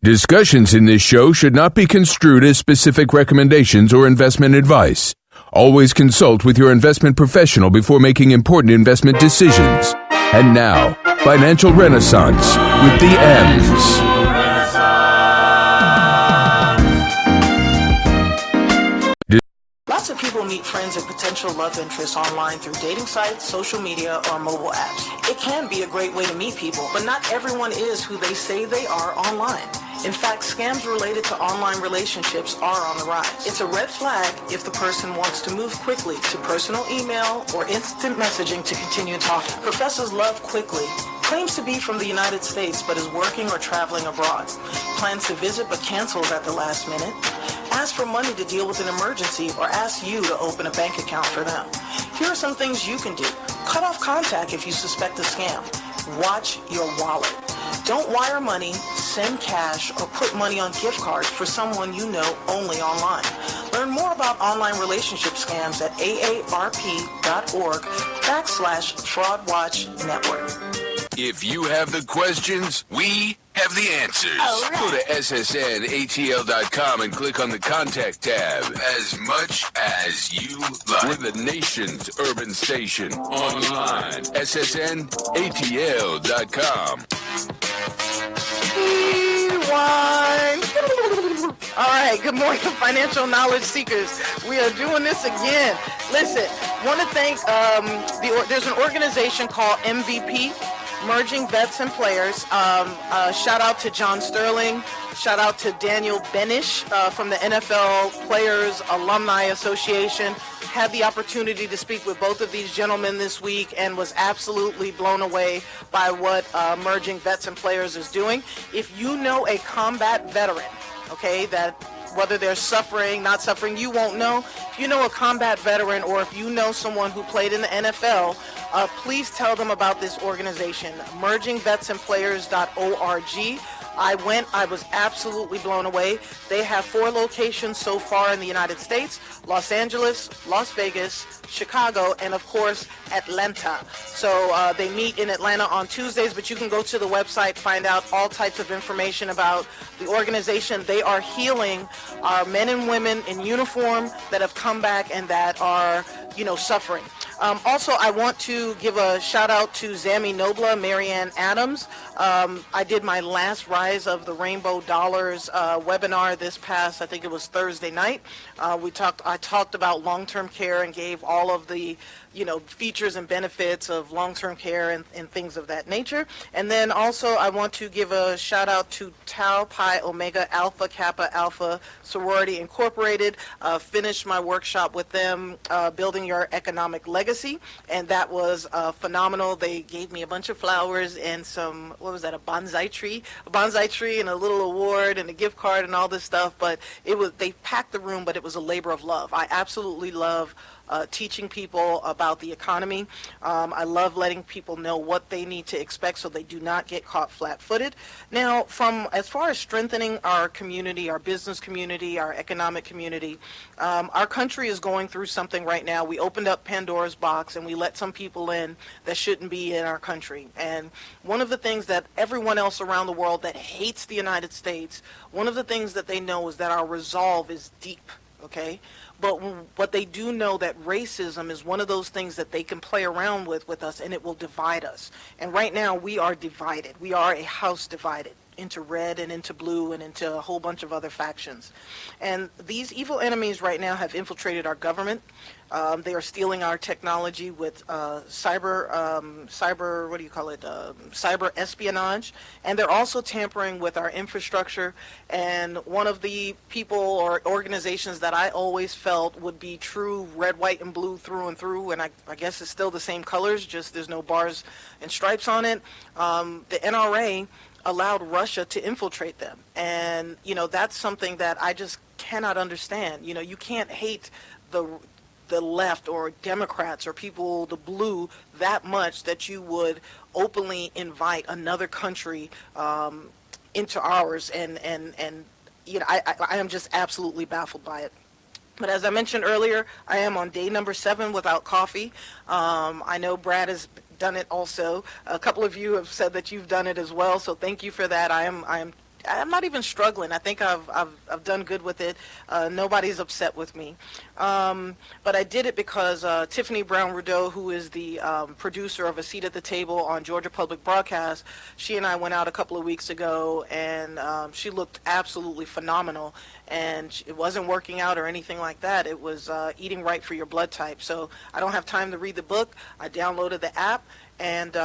Discussions in this show should not be construed as specific recommendations or investment advice. Always consult with your investment professional before making important investment decisions. And now, Financial Renaissance with the M's. Lots of people meet friends and potential love interests online through dating sites, social media, or mobile apps. It can be a great way to meet people, but not everyone is who they say they are online. In fact, scams related to online relationships are on the rise. It's a red flag if the person wants to move quickly to personal email or instant messaging to continue talking. Professors Love Quickly claims to be from the United States but is working or traveling abroad. Plans to visit but cancels at the last minute. Ask for money to deal with an emergency or ask you to open a bank account for them. Here are some things you can do. Cut off contact if you suspect a scam. Watch your wallet. Don't wire money, send cash, or put money on gift cards for someone you know only online. Learn more about online relationship scams at aarp.org/FraudWatchNetwork. If you have the questions, we have the answers. All right. Go to ssnatl.com and click on the Contact tab. As much as you like. We're the nation's urban station. Online. ssnatl.com. Rewind. All right, good morning, financial knowledge seekers. We are doing this again. Listen, want to thank, there's an organization called MVP, Merging Vets and Players. Shout out to John Sterling. Shout out to Daniel Benish from the NFL Players Alumni Association. Had the opportunity to speak with both of these gentlemen this week and was absolutely blown away by what Merging Vets and Players is doing. If you know a combat veteran, okay, that whether they're suffering, not suffering, you won't know. If you know a combat veteran or if you know someone who played in the NFL, please tell them about this organization, mergingvetsandplayers.org. I was absolutely blown away. They have 4 locations so far in the United States: Los Angeles, Las Vegas, Chicago, and of course, Atlanta. So they meet in Atlanta on Tuesdays, but you can go to the website, find out all types of information about the organization. They are healing our men and women in uniform that have come back and that are, suffering. Also, I want to give a shout out to Zami Nobla, Marianne Adams. I did my last Rise of the Rainbow Dollars webinar this past, I think it was Thursday night. I talked about long-term care and gave all of the features and benefits of long-term care and things of that nature. And then also I want to give a shout out to Tau Pi Omega Alpha Kappa Alpha Sorority Incorporated. Finished my workshop with them, Building Your Economic Legacy, and that was phenomenal. They gave me a bunch of flowers and some, a bonsai tree and a little award and a gift card and all this stuff, but they packed the room, but it was a labor of love. I absolutely love teaching people about the economy. I love letting people know what they need to expect so they do not get caught flat-footed. Now, as far as strengthening our community, our business community, our economic community, our country is going through something right now. We opened up Pandora's box and we let some people in that shouldn't be in our country. And one of the things that everyone else around the world that hates the United States, one of the things that they know is that our resolve is deep, okay? But they do know that racism is one of those things that they can play around with us, and it will divide us. And right now, we are divided. We are a house divided into red and into blue and into a whole bunch of other factions. And these evil enemies right now have infiltrated our government. They are stealing our technology with cyber espionage, and they're also tampering with our infrastructure. And one of the people or organizations that I always felt would be true red, white, and blue through and through, and I guess it's still the same colors, just there's no bars and stripes on it, the NRA allowed Russia to infiltrate them. And, that's something that I just cannot understand. You can't hate the left or Democrats or people, the blue, that much that you would openly invite another country into ours. And I am just absolutely baffled by it. But as I mentioned earlier, I am on day number 7 without coffee. I know Brad has done it also. A couple of you have said that you've done it as well, so thank you for that. I am I'm not even struggling. I think I've done good with it. Nobody's upset with me. But I did it because Tiffany Brown-Rudeau, who is the producer of A Seat at the Table on Georgia Public Broadcast, she and I went out a couple of weeks ago, and she looked absolutely phenomenal. And it wasn't working out or anything like that. It was eating right for your blood type. So I don't have time to read the book. I downloaded the app and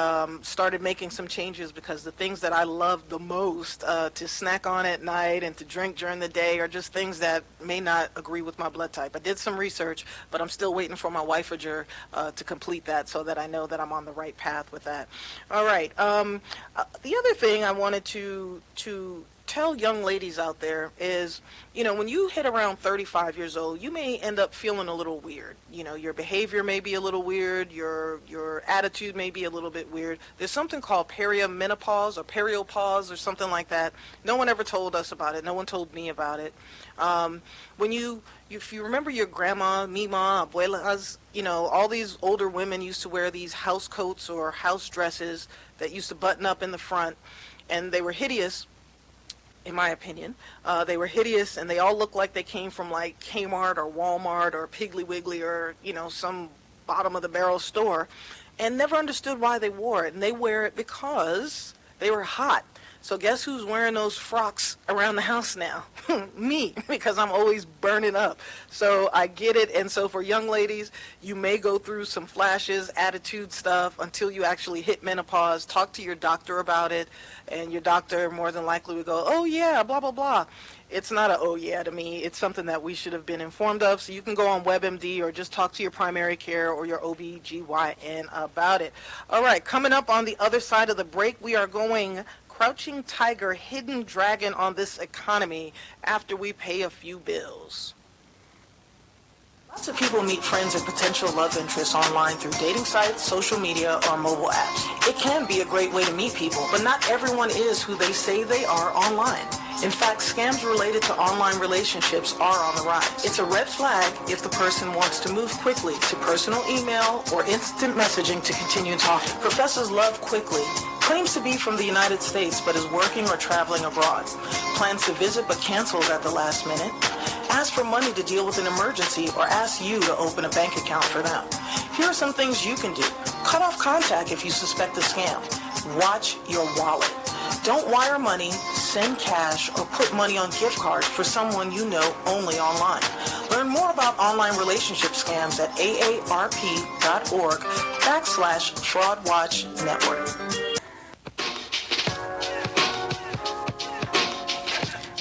started making some changes, because the things that I love the most to snack on at night and to drink during the day are just things that may not agree with my blood type. I did some research, but I'm still waiting for my wifager to complete that so that I know that I'm on the right path with that. All right. The other thing I wanted to tell young ladies out there is, when you hit around 35 years old, you may end up feeling a little weird. Your behavior may be a little weird, your attitude may be a little bit weird. There's something called perimenopause or periopause or something like that. No one ever told us about it. No one told me about it. If you remember your grandma, mima, abuelas, all these older women used to wear these house coats or house dresses that used to button up in the front, and they were hideous. In my opinion, they were hideous, and they all looked like they came from like Kmart or Walmart or Piggly Wiggly or some bottom of the barrel store, and never understood why they wore it. And they wear it because they were hot. So guess who's wearing those frocks around the house now? Me, because I'm always burning up. So I get it. And so for young ladies, you may go through some flashes, attitude stuff until you actually hit menopause. Talk to your doctor about it, and your doctor more than likely would go, oh yeah, blah, blah, blah. It's not a oh yeah to me. It's something that we should have been informed of. So you can go on WebMD or just talk to your primary care or your OB/GYN about it. All right, coming up on the other side of the break, we are going Crouching Tiger, Hidden Dragon on this economy after we pay a few bills. Lots of people meet friends and potential love interests online through dating sites, social media, or mobile apps. It can be a great way to meet people, but not everyone is who they say they are online. In fact, scams related to online relationships are on the rise. It's a red flag if the person wants to move quickly to personal email or instant messaging to continue talking. Professors Love Quickly claims to be from the United States but is working or traveling abroad. Plans to visit but cancels at the last minute. Ask for money to deal with an emergency or ask you to open a bank account for them. Here are some things you can do. Cut off contact if you suspect a scam. Watch your wallet. Don't wire money, send cash, or put money on gift cards for someone you know only online. Learn more about online relationship scams at aarp.org/FraudWatchNetwork.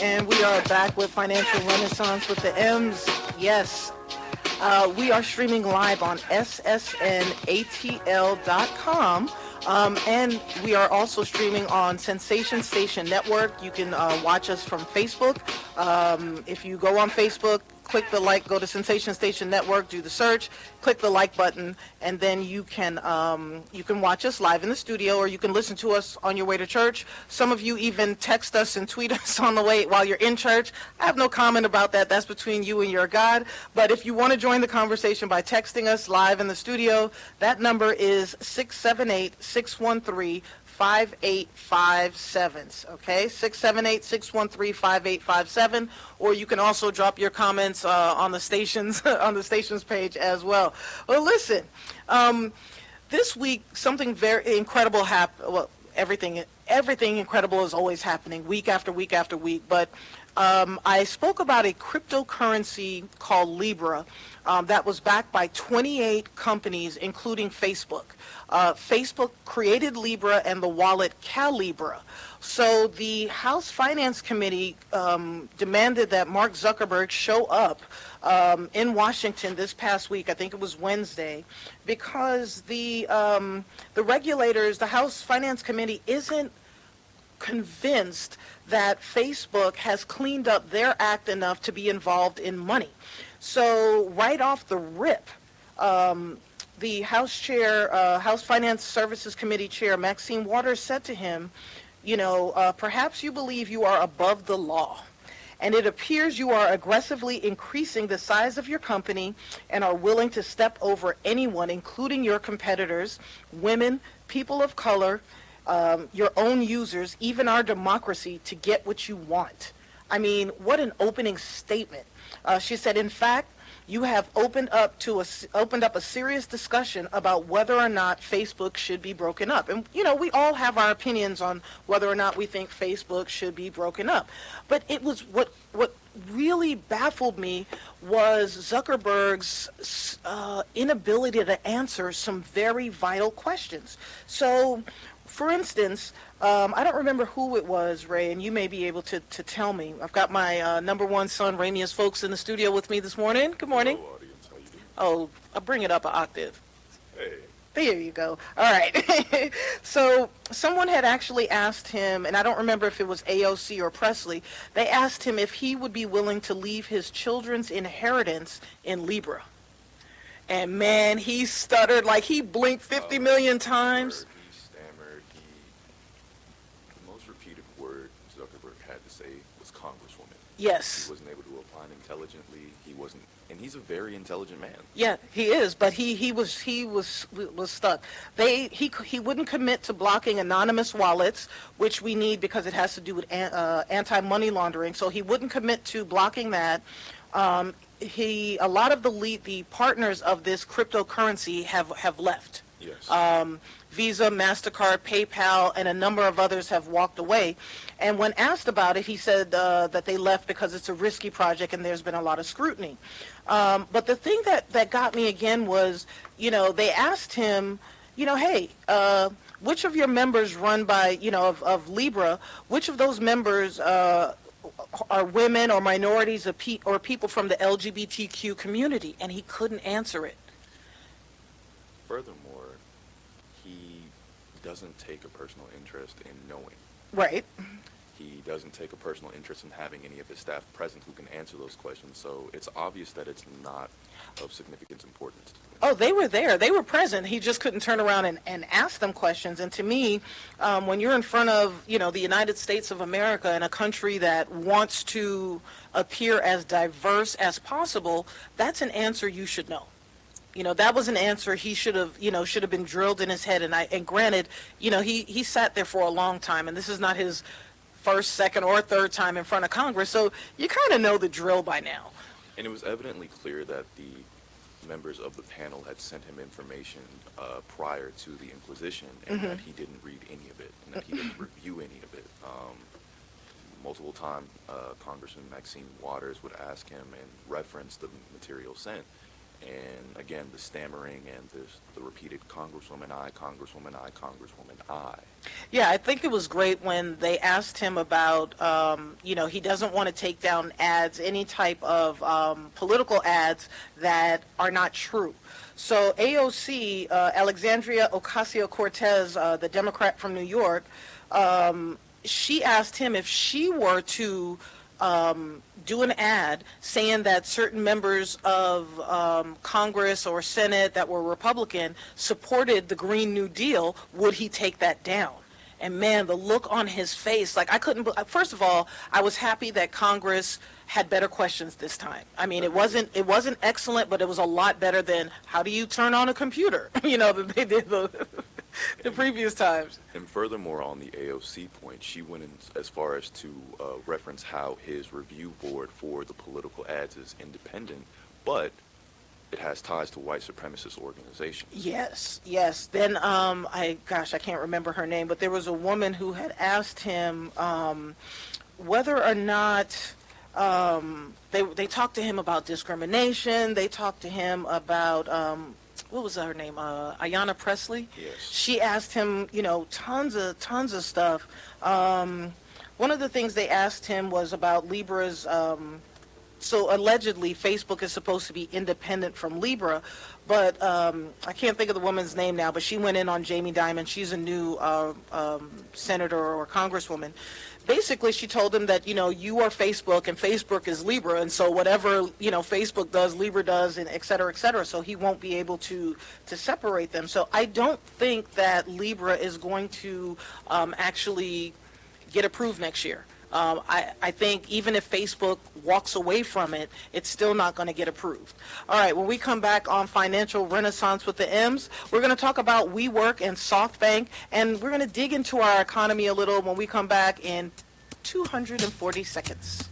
And we are back with Financial Renaissance with the M's. Yes, we are streaming live on ssnatl.com. And we are also streaming on Sensation Station Network. You can watch us from Facebook. If you go on Facebook, click the like, go to Sensation Station Network, do the search, click the like button, and then you can watch us live in the studio, or you can listen to us on your way to church. Some of you even text us and tweet us on the way while you're in church. I have no comment about that. That's between you and your God. But if you want to join the conversation by texting us live in the studio, that number is 678-613-5857, okay? 678-613-5857, or you can also drop your comments on the stations on the stations page as well. Well, listen, this week something very incredible happened. Well, everything incredible is always happening week after week after week, but I spoke about a cryptocurrency called Libra that was backed by 28 companies, including Facebook. Facebook created Libra and the wallet Calibra. So the House Finance Committee demanded that Mark Zuckerberg show up in Washington this past week. I think it was Wednesday, because the regulators, the House Finance Committee, isn't convinced that Facebook has cleaned up their act enough to be involved in money. So right off the rip, the House Chair, House Finance Services Committee Chair Maxine Waters said to him, perhaps you believe you are above the law, and it appears you are aggressively increasing the size of your company and are willing to step over anyone, including your competitors, women, people of color, your own users, even our democracy, to get what you want. I mean, what an opening statement. She said, in fact, you have opened up a serious discussion about whether or not Facebook should be broken up. And, you know, we all have our opinions on whether or not we think Facebook should be broken up. But it was what really baffled me was Zuckerberg's inability to answer some very vital questions. So, for instance, I don't remember who it was, Ray, and you may be able to tell me. I've got my number one son, Raimius Foulkes, in the studio with me this morning. Good morning. Hello, audience. How you doing? Oh, I'll bring it up an octave. Hey. There you go. All right. So someone had actually asked him, and I don't remember if it was AOC or Presley, they asked him if he would be willing to leave his children's inheritance in Libra. And man, he stuttered like he blinked 50 million times. He stammered. The most repeated word Zuckerberg had to say was Congresswoman. Yes. He wasn't able to opine intelligently. He wasn't, and he's a very intelligent man. Yeah, he is, but he was stuck. He wouldn't commit to blocking anonymous wallets, which we need because it has to do with anti-money laundering. So he wouldn't commit to blocking that. A lot of the partners of this cryptocurrency have left. Yes. Visa, MasterCard, PayPal, and a number of others have walked away. And when asked about it, he said that they left because it's a risky project and there's been a lot of scrutiny. But the thing that got me again was, you know, they asked him, you know, hey, which of your members run by, you know, of Libra, which of those members are women or minorities or people from the LGBTQ community? And he couldn't answer it. Furthermore, he doesn't take a personal interest in knowing. Right. He doesn't take a personal interest in having any of his staff present who can answer those questions. So it's obvious that it's not of significant importance to him. Oh, they were there. They were present. He just couldn't turn around and ask them questions. And to me, when you're in front of, you know, the United States of America and a country that wants to appear as diverse as possible, that's an answer you should know. You know, that was an answer he should have been drilled in his head. And granted, you know, he sat there for a long time, and this is not his first, second, or third time in front of Congress. So you kind of know the drill by now. And it was evidently clear that the members of the panel had sent him information prior to the inquisition, and that he didn't read any of it, and that he didn't review any of it. Multiple times, Congressman Maxine Waters would ask him and reference the material sent. And again, the stammering and the repeated Congresswoman I, Congresswoman I, Congresswoman I. Yeah, I think it was great when they asked him about, you know, he doesn't want to take down ads, any type of political ads that are not true. So AOC, Alexandria Ocasio-Cortez, the Democrat from New York, she asked him if she were to do an ad saying that certain members of Congress or Senate that were Republican supported the Green New Deal, would he take that down? And man, the look on his face, like I couldn't, first of all, I was happy that Congress had better questions this time. I mean, it wasn't excellent, but it was a lot better than how do you turn on a computer, you know, that they did the previous times. And furthermore, on the AOC point, she went in as far as to reference how his review board for the political ads is independent, but it has ties to white supremacist organizations. Yes, yes. Then I can't remember her name, but there was a woman who had asked him whether or not they talked to him about discrimination. They talked to him about what was her name? Ayanna Presley. Yes. She asked him, you know, tons of stuff. One of the things they asked him was about Libra's. So allegedly, Facebook is supposed to be independent from Libra, but I can't think of the woman's name now, but she went in on Jamie Dimon. She's a new senator or congresswoman. Basically, she told him that, you know, you are Facebook and Facebook is Libra, and so whatever, you know, Facebook does, Libra does, and et cetera, so he won't be able to separate them. So I don't think that Libra is going to actually get approved next year. I think even if Facebook walks away from it, it's still not going to get approved. All right, when we come back on Financial Renaissance with the M's, we're going to talk about WeWork and SoftBank, and we're going to dig into our economy a little when we come back in 240 seconds.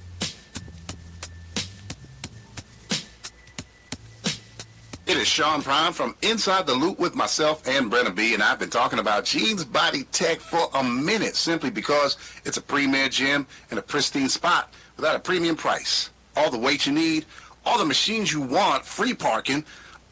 It is Sean Prime from Inside the Loop with myself and Brenna B, and I've been talking about Gene's Body Tech for a minute simply because it's a premier gym in a pristine spot without a premium price. All the weight you need, all the machines you want, free parking,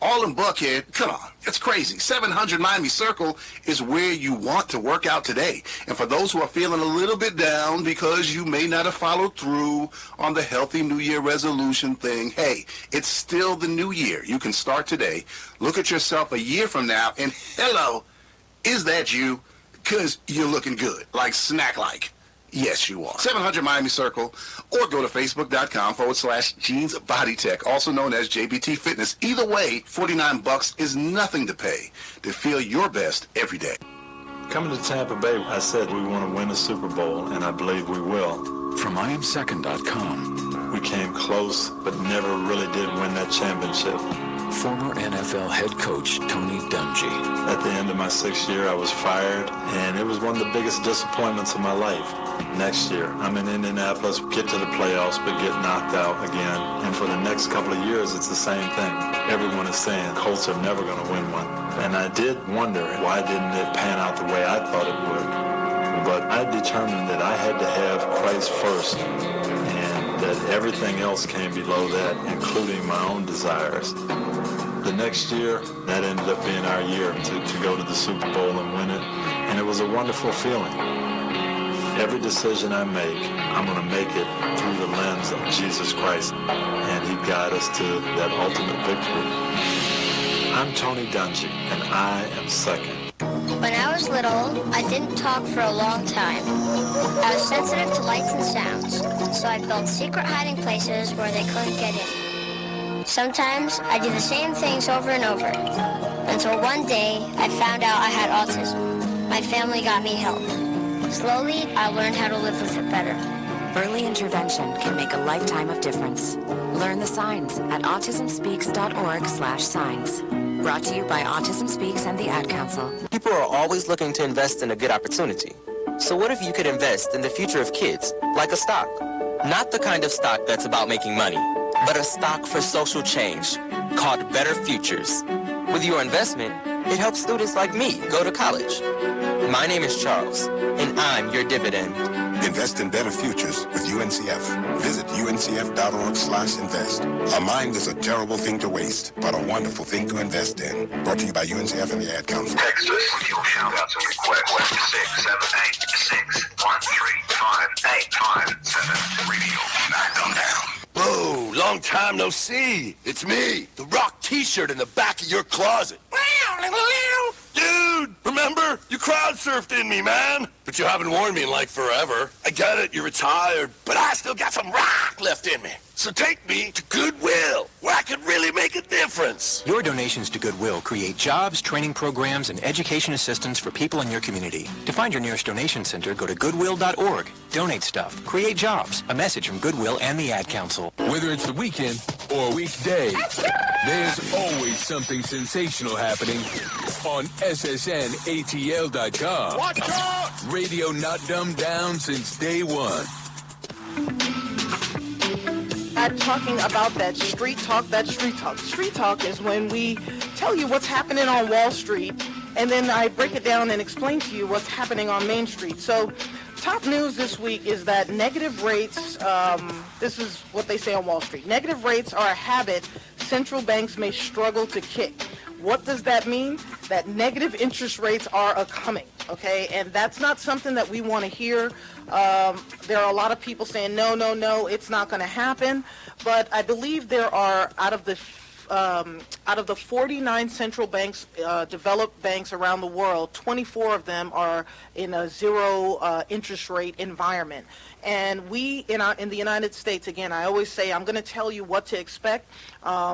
all in Buckhead. Come on, it's crazy. 700 Miami Circle is where you want to work out today. And for those who are feeling a little bit down because you may not have followed through on the healthy New Year resolution thing, hey, it's still the new year. You can start today. Look at yourself a year from now and hello, is that you? Because you're looking good, like snack-like. Yes, you are. 700 Miami Circle, or go to facebook.com/Gene's Body Tech, also known as JBT Fitness. Either way, $49 is nothing to pay to feel your best every day. Coming to Tampa Bay, I said we want to win a Super Bowl, and I believe we will. From IamSecond.com. We came close, but never really did win that championship. Former NFL head coach Tony Dungy. At the end of my 6th year, I was fired, and it was one of the biggest disappointments of my life. Next year, I'm in Indianapolis, get to the playoffs, but get knocked out again. And for the next couple of years, it's the same thing. Everyone is saying Colts are never going to win one. And I did wonder, why didn't it pan out the way I thought it would? But I determined that I had to have Christ first, and that everything else came below that, including my own desires. The next year, that ended up being our year to go to the Super Bowl and win it, and it was a wonderful feeling. Every decision I make, I'm going to make it through the lens of Jesus Christ, and He guide us to that ultimate victory. I'm Tony Dungy, and I am second. When I was little, I didn't talk for a long time. I was sensitive to lights and sounds, so I built secret hiding places where they couldn't get in. Sometimes I do the same things over and over, until one day I found out I had autism. My family got me help. Slowly, I learned how to live with it better. Early intervention can make a lifetime of difference. Learn the signs at autismspeaks.org/signs. Brought to you by Autism Speaks and the Ad Council. People are always looking to invest in a good opportunity. So what if you could invest in the future of kids, like a stock? Not the kind of stock that's about making money, but a stock for social change called Better Futures. With your investment, it helps students like me go to college. My name is Charles, and I'm your dividend. Invest in better futures with UNCF. Visit uncf.org/invest. A mind is a terrible thing to waste, but a wonderful thing to invest in. Brought to you by UNCF and the Ad Council. Text us with your shout-outs and requests to 678-613-5857. Radio, knock them down. Whoa, long time no see. It's me, the Rock t-shirt in the back of your closet. Dude, remember? You crowd surfed in me, man. But you haven't worn me in like forever. I get it, you're retired, but I still got some rock left in me. So take me to Goodwill, where I could really make a difference. Your donations to Goodwill create jobs, training programs, and education assistance for people in your community. To find your nearest donation center, go to goodwill.org. Donate stuff. Create jobs. A message from Goodwill and the Ad Council. Whether it's the weekend or weekday, there's always something sensational happening on SSNATL.com. Watch out! Radio not dumbed down since day one. I'm talking about that street talk, Street talk is when we tell you what's happening on Wall Street, and then I break it down and explain to you what's happening on Main Street. So top news this week is that negative rates, this is what they say on Wall Street. Negative rates are a habit central banks may struggle to kick. What does that mean? That negative interest rates are a-coming, okay? And that's not something that we want to hear. There are a lot of people saying, no, it's not going to happen. But I believe there are, out of the 49 central banks, developed banks around the world, 24 of them are in a zero interest rate environment. And we, in the United States, again, I always say I'm going to tell you what to expect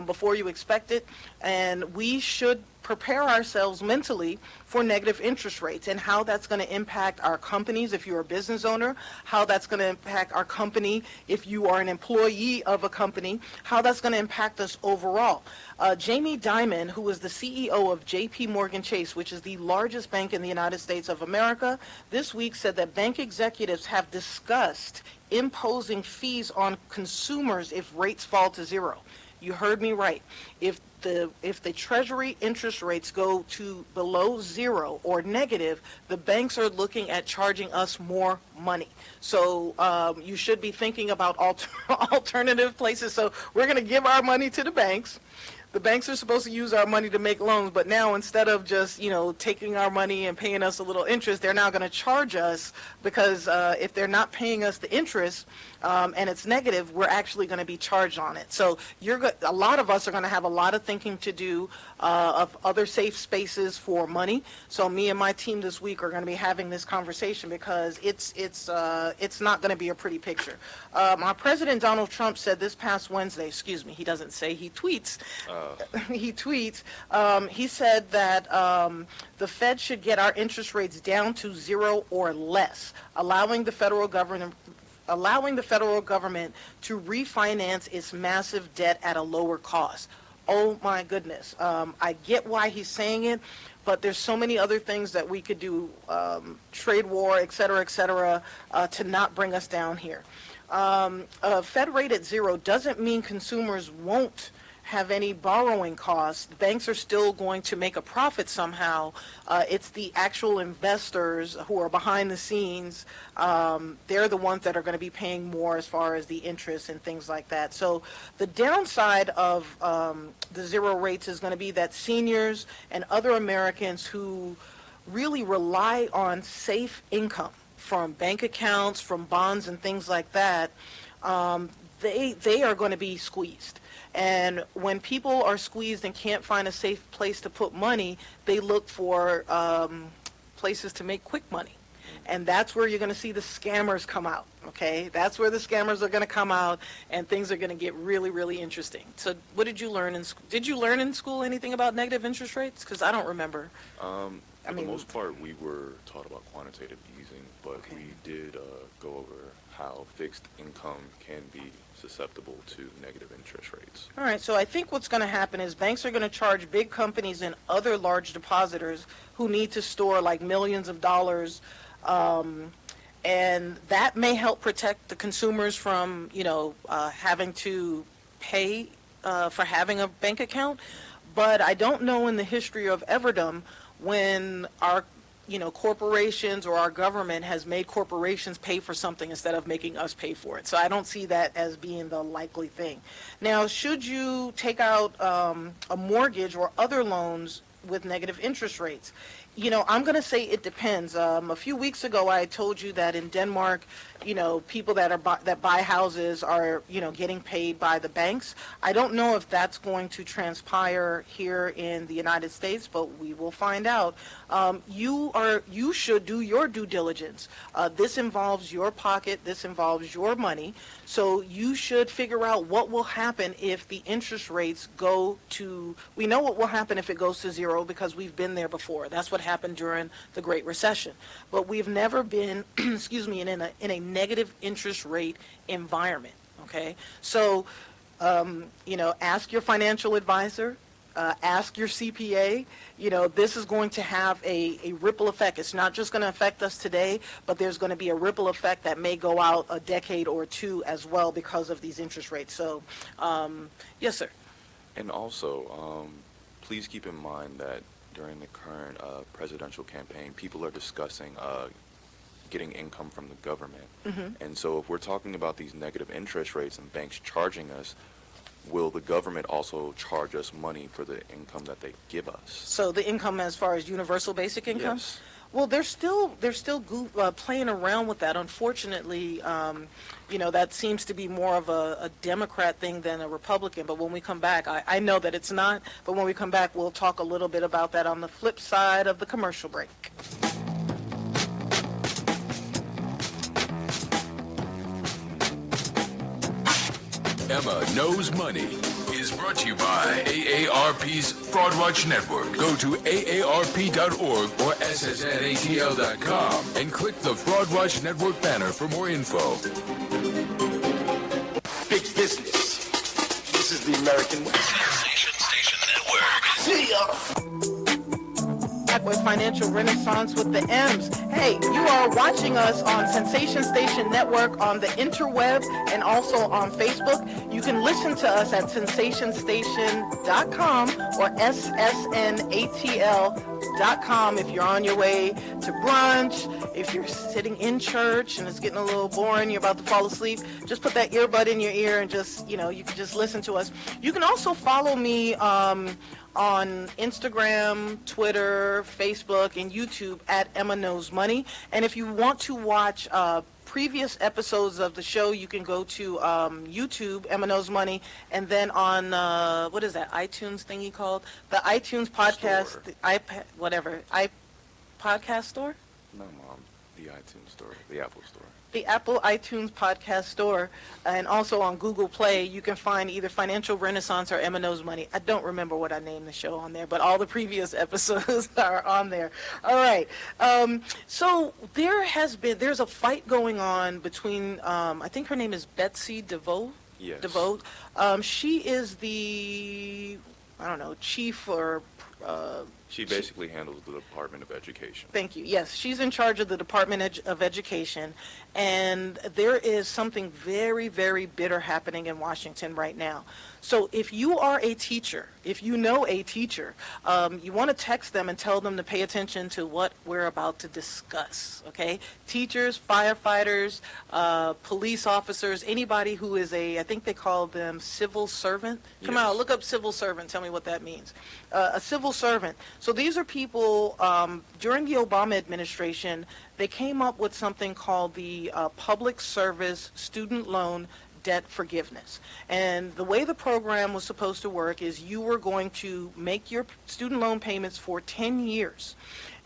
before you expect it. And we should prepare ourselves mentally for negative interest rates and how that's going to impact our companies if you're a business owner, how that's going to impact our company if you are an employee of a company, how that's going to impact us overall. Jamie Dimon, who is the CEO of JP Morgan Chase, which is the largest bank in the United States of America, this week said that bank executives have discussed imposing fees on consumers if rates fall to zero. You heard me right. If the Treasury interest rates go to below zero or negative, the banks are looking at charging us more money. So you should be thinking about alternative places. So we're going to give our money to the banks. The banks are supposed to use our money to make loans, but now instead of just, taking our money and paying us a little interest, they're now going to charge us because if they're not paying us the interest and it's negative, we're actually going to be charged on it. So a lot of us are going to have a lot of thinking to do of other safe spaces for money. So me and my team this week are going to be having this conversation because it's not going to be a pretty picture. Our President Donald Trump said this past Wednesday, he doesn't say, he tweets. He said that the Fed should get our interest rates down to zero or less, allowing the federal government to refinance its massive debt at a lower cost. Oh my goodness. I get why he's saying it, but there's so many other things that we could do, trade war, et cetera, to not bring us down here. A Fed rate at zero doesn't mean consumers won't have any borrowing costs. Banks are still going to make a profit somehow. It's the actual investors who are behind the scenes. They're the ones that are going to be paying more as far as the interest and things like that. So the downside of the zero rates is going to be that seniors and other Americans who really rely on safe income from bank accounts, from bonds and things like that, they are going to be squeezed. And when people are squeezed and can't find a safe place to put money, they look for places to make quick money. And that's where you're going to see the scammers come out, okay? That's where the scammers are going to come out, and things are going to get really, really interesting. So what did you learn in school? Did you learn in school anything about negative interest rates? Because I don't remember. For the most part, we were taught about quantitative easing, but we did go over how fixed income can be susceptible to negative interest rates. All right, so I think what's going to happen is banks are going to charge big companies and other large depositors who need to store like millions of dollars, and that may help protect the consumers from, having to pay for having a bank account. But I don't know in the history of Everdom when our corporations or our government has made corporations pay for something instead of making us pay for it. So I don't see that as being the likely thing. Now, should you take out a mortgage or other loans with negative interest rates? I'm going to say it depends. A few weeks ago, I told you that in Denmark, people that buy houses are, getting paid by the banks. I don't know if that's going to transpire here in the United States, but we will find out. You should do your due diligence. This involves your pocket. This involves your money. So you should figure out what will happen if the interest rates go to, we know what will happen if it goes to zero because we've been there before. That's what happened during the Great Recession. But we've never been, in a negative interest rate environment, okay? So, ask your financial advisor, ask your CPA. This is going to have a ripple effect. It's not just going to affect us today, but there's going to be a ripple effect that may go out a decade or two as well because of these interest rates. So, yes, sir. And also, please keep in mind that during the current presidential campaign, people are discussing getting income from the government. And so if we're talking about these negative interest rates and banks charging us, will the government also charge us money for the income that they give us? So the income as far as universal basic income? Yes. Well, they're still playing around with that. Unfortunately, that seems to be more of a Democrat thing than a Republican. But when we come back, I know that it's not. But when we come back, we'll talk a little bit about that on the flip side of the commercial break. Emma knows money. is brought to you by AARP's Fraud Watch Network. Go to aarp.org or ssnatl.com and click the Fraud Watch Network banner for more info. Big business. This is the American way. Sensation Station Network. See ya. Back with Financial Renaissance with the M's. Hey, you are watching us on Sensation Station Network on the interweb and also on Facebook. You can listen to us at sensationstation.com or ssnatl.com if you're on your way to brunch, if you're sitting in church and it's getting a little boring, you're about to fall asleep, just put that earbud in your ear and just, you can just listen to us. You can also follow me on Instagram, Twitter, Facebook, and YouTube at Emma Knows Money. And if you want to watch previous episodes of the show, you can go to YouTube, Emma Knows Money, and then on, what is that, iTunes thingy called? The iTunes podcast, the iPad, whatever, podcast store? No, Mom, the iTunes store, the Apple store. The Apple iTunes podcast store, and also on Google Play, you can find either Financial Renaissance or Emma Knows Money. I don't remember what I named the show on there, but all the previous episodes are on there. All right. So there's a fight going on between, I think her name is Betsy DeVoe. Yes. DeVoe. She is the, chief or... She basically handles the Department of Education. Thank you. Yes, she's in charge of the Department of Education, and there is something very, very bitter happening in Washington right now. So if you are a teacher, if you know a teacher, you want to text them and tell them to pay attention to what we're about to discuss, okay? Teachers, firefighters, police officers, anybody who is I think they call them civil servant. Come on, look up civil servant, tell me what that means. A civil servant. So these are people, during the Obama administration, they came up with something called the Public Service Student Loan Debt Forgiveness. And the way the program was supposed to work is you were going to make your student loan payments for 10 years.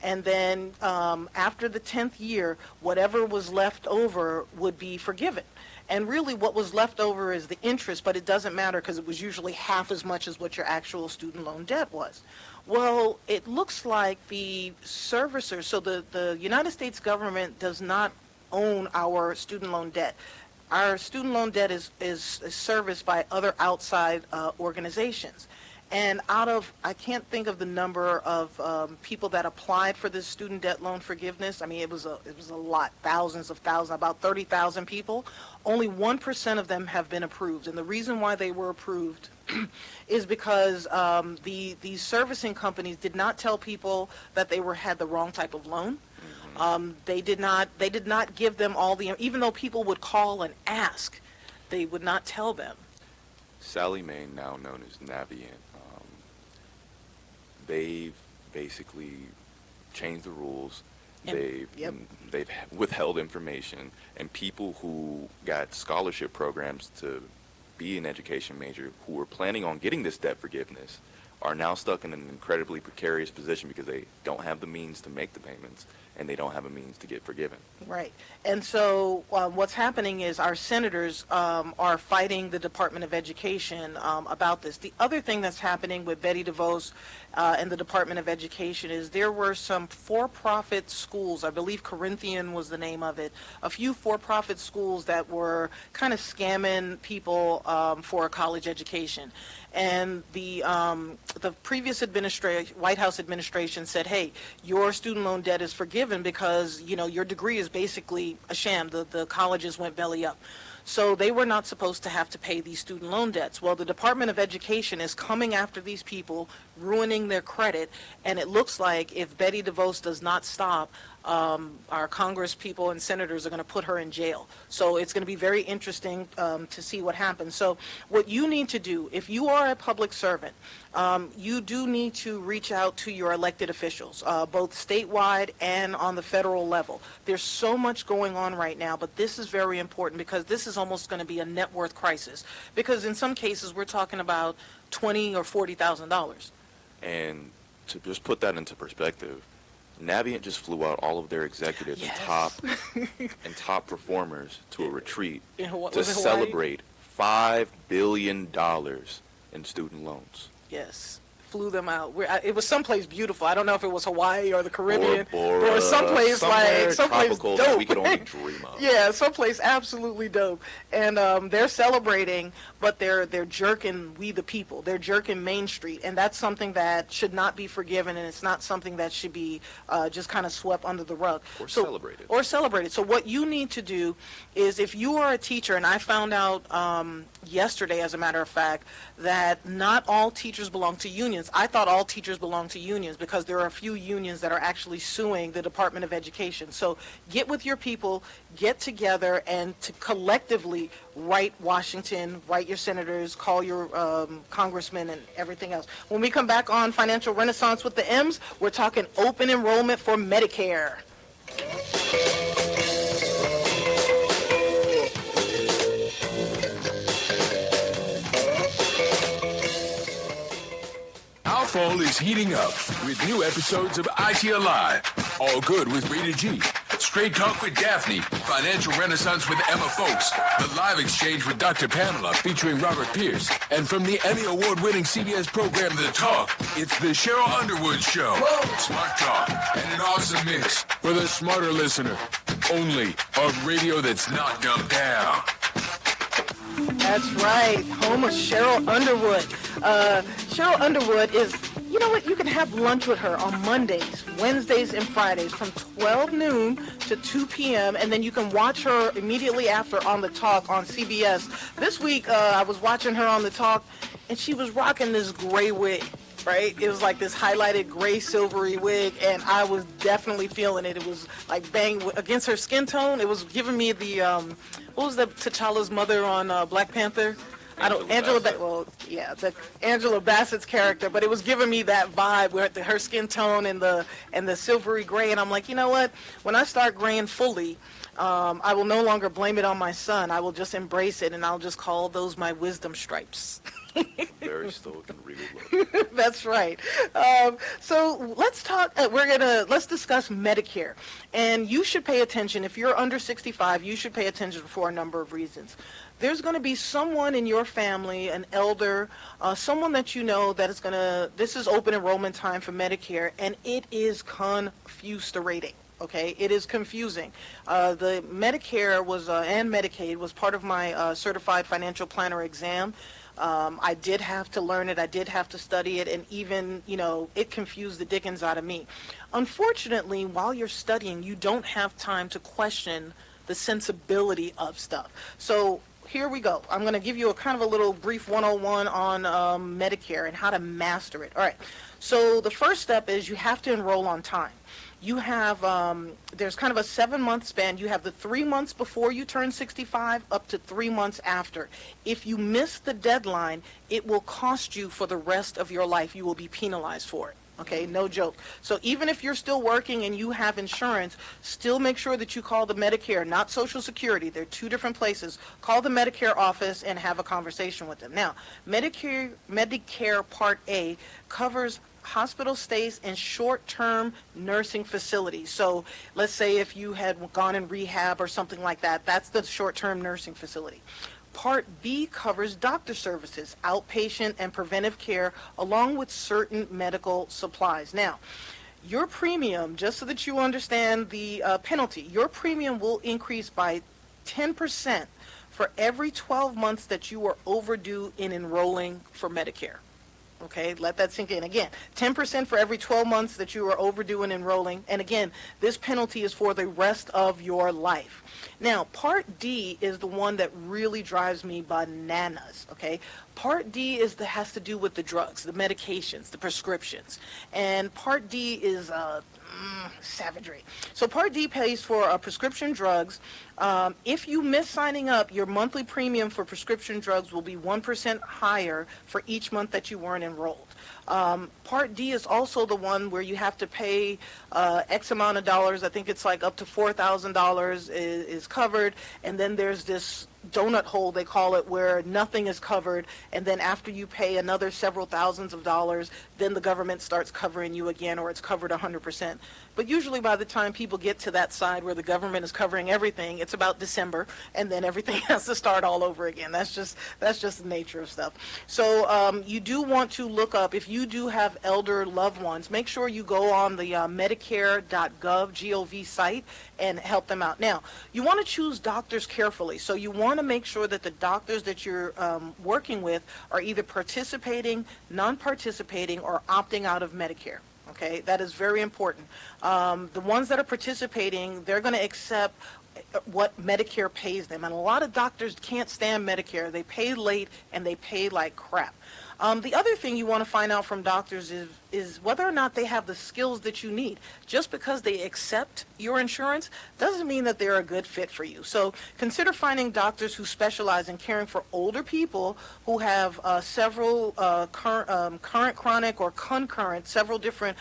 And then after the 10th year, whatever was left over would be forgiven. And really what was left over is the interest, but it doesn't matter because it was usually half as much as what your actual student loan debt was. Well, it looks like the servicers, so the United States government does not own our student loan debt. Our student loan debt is serviced by other outside organizations. And I can't think of the number of people that applied for this student debt loan forgiveness. I mean, it was a lot, thousands of thousands, about 30,000 people. Only 1% of them have been approved. And the reason why they were approved is because these servicing companies did not tell people that they had the wrong type of loan. They did not give them all even though people would call and ask, they would not tell them. Sally Mae, now known as Navient, they've basically changed the rules. They've withheld information, and people who got scholarship programs to be an education major who were planning on getting this debt forgiveness are now stuck in an incredibly precarious position because they don't have the means to make the payments and they don't have a means to get forgiven. Right. And so what's happening is our senators are fighting the Department of Education about this. The other thing that's happening with Betty DeVos and the Department of Education is there were some for-profit schools, I believe Corinthian was the name of it, a few for-profit schools that were kind of scamming people for a college education. And the previous White House administration said, hey, your student loan debt is forgiven because, your degree is basically a sham. The colleges went belly up. So they were not supposed to have to pay these student loan debts. Well, the Department of Education is coming after these people, ruining their credit, and it looks like if Betty DeVos does not stop, our Congress people and senators are going to put her in jail. So it's going to be very interesting to see what happens. So what you need to do, if you are a public servant, you do need to reach out to your elected officials, both statewide and on the federal level. There's so much going on right now, but this is very important because this is almost going to be a net worth crisis. Because in some cases, we're talking about $20,000 or $40,000. And to just put that into perspective, Navient just flew out all of their executives and top performers to a retreat to celebrate $5 billion in student loans. Yes. Flew them out. It was someplace beautiful. I don't know if it was Hawaii or the Caribbean or someplace tropical dope. that we could only dream of. Yeah, someplace absolutely dope. And they're celebrating, but they're jerking we the people. They're jerking Main Street, and that's something that should not be forgiven, and it's not something that should be just kind of swept under the rug. Or celebrated. Or celebrated. So what you need to do is, if you are a teacher, and I found out yesterday, as a matter of fact, that not all teachers belong to unions. I thought all teachers belong to unions because there are a few unions that are actually suing the Department of Education. So get with your people, get together, and to collectively write Washington, write your senators, call your congressmen, and everything else. When we come back on Financial Renaissance with the M's, we're talking open enrollment for Medicare. Our fall is heating up with new episodes of IT Alive. All good with Rated G. Straight Talk with Daphne. Financial Renaissance with Emma Foulkes. The Live Exchange with Dr. Pamela featuring Robert Pierce. And from the Emmy Award-winning CBS program The Talk, it's the Cheryl Underwood Show. Smart Talk and an awesome mix for the smarter listener. Only on radio that's not dumbed down. That's right, home of Cheryl Underwood. Cheryl Underwood is, you know what, you can have lunch with her on Mondays, Wednesdays, and Fridays from 12 noon to 2 p.m., and then you can watch her immediately after on The Talk on CBS. This week, I was watching her on The Talk, and she was rocking this gray wig. Right? It was like this highlighted gray silvery wig, and I was definitely feeling it. It was like bang against her skin tone. It was giving me the what was the T'Challa's mother on Black Panther? Angela Bassett's character, but it was giving me that vibe with her skin tone and the silvery gray, and I'm like, you know what? When I start graying fully, I will no longer blame it on my son. I will just embrace it, and I'll just call those my wisdom stripes. Very stoic and regal look. That's right. So let's talk. Let's discuss Medicare, and you should pay attention. If you're under 65, you should pay attention for a number of reasons. There's going to be someone in your family, an elder, someone that you know that is going to. This is open enrollment time for Medicare, and it is confused-rating. Okay, it is confusing. The Medicare was and Medicaid was part of my certified financial planner exam. I did have to learn it. I did have to study it, and even, it confused the dickens out of me. Unfortunately, while you're studying, you don't have time to question the sensibility of stuff. So here we go. I'm going to give you a kind of a little brief 101 on Medicare and how to master it. All right. So the first step is you have to enroll on time. You have, there's kind of a 7-month span. You have the 3 months before you turn 65 up to 3 months after. If you miss the deadline, it will cost you for the rest of your life. You will be penalized for it. Okay, no joke. So even if you're still working and you have insurance, still make sure that you call the Medicare, not Social Security. They're two different places. Call the Medicare office and have a conversation with them. Now, Medicare Part A covers hospital stays in short-term nursing facilities. So let's say if you had gone in rehab or something like that, that's the short-term nursing facility. Part B covers doctor services, outpatient and preventive care, along with certain medical supplies. Now, your premium, just so that you understand the penalty, your premium will increase by 10% for every 12 months that you are overdue in enrolling for Medicare. Okay, let that sink in. Again, 10% for every 12 months that you are overdue in enrolling. And again, this penalty is for the rest of your life. Now, Part D is the one that really drives me bananas, okay? Part D has to do with the drugs, the medications, the prescriptions. And Part D is savagery. So Part D pays for prescription drugs. If you miss signing up, your monthly premium for prescription drugs will be 1% higher for each month that you weren't enrolled. Part D is also the one where you have to pay X amount of dollars. I think it's like up to $4,000 is covered. And then there's this donut hole, they call it, where nothing is covered. And then after you pay another several thousands of dollars, then the government starts covering you again, or it's covered 100%. But usually by the time people get to that side where the government is covering everything, it's about December, and then everything has to start all over again. That's just the nature of stuff. So you do want to look up, if you do have elder loved ones, make sure you go on the Medicare.gov, G-O-V site, and help them out. Now, you want to choose doctors carefully. So you want to make sure that the doctors that you're working with are either participating, non-participating, or opting out of Medicare. Okay, that is very important. The ones that are participating, they're going to accept what Medicare pays them. And a lot of doctors can't stand Medicare. They pay late and they pay like crap. The other thing you want to find out from doctors is whether or not they have the skills that you need. Just because they accept your insurance doesn't mean that they're a good fit for you. So consider finding doctors who specialize in caring for older people who have several current chronic or concurrent, several different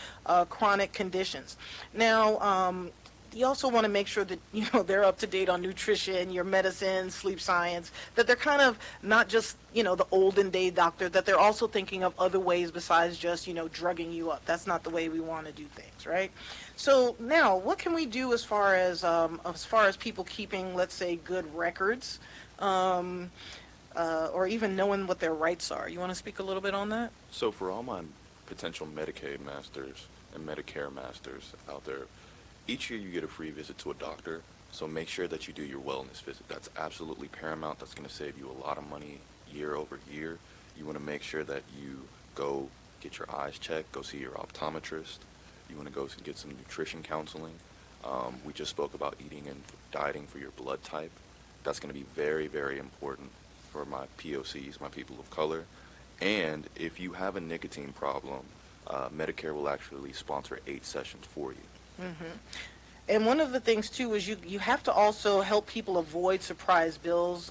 chronic conditions. Now, you also want to make sure that, you know, they're up to date on nutrition, your medicine, sleep science, that they're kind of not just, you know, the olden day doctor, that they're also thinking of other ways besides just, you know, drugging you up. That's not the way we want to do things, right? So now, what can we do as far as people keeping, let's say, good records, or even knowing what their rights are? You want to speak a little bit on that? So for all my potential Medicaid masters and Medicare masters out there, each year you get a free visit to a doctor, so make sure that you do your wellness visit. That's absolutely paramount. That's going to save you a lot of money year over year. You want to make sure that you go get your eyes checked, go see your optometrist. You want to go get some nutrition counseling. We just spoke about eating and dieting for your blood type. That's going to be very, very important for my POCs, my people of color. And if you have a nicotine problem, Medicare will actually sponsor 8 sessions for you. Mm-hmm. And one of the things, too, is you have to also help people avoid surprise bills,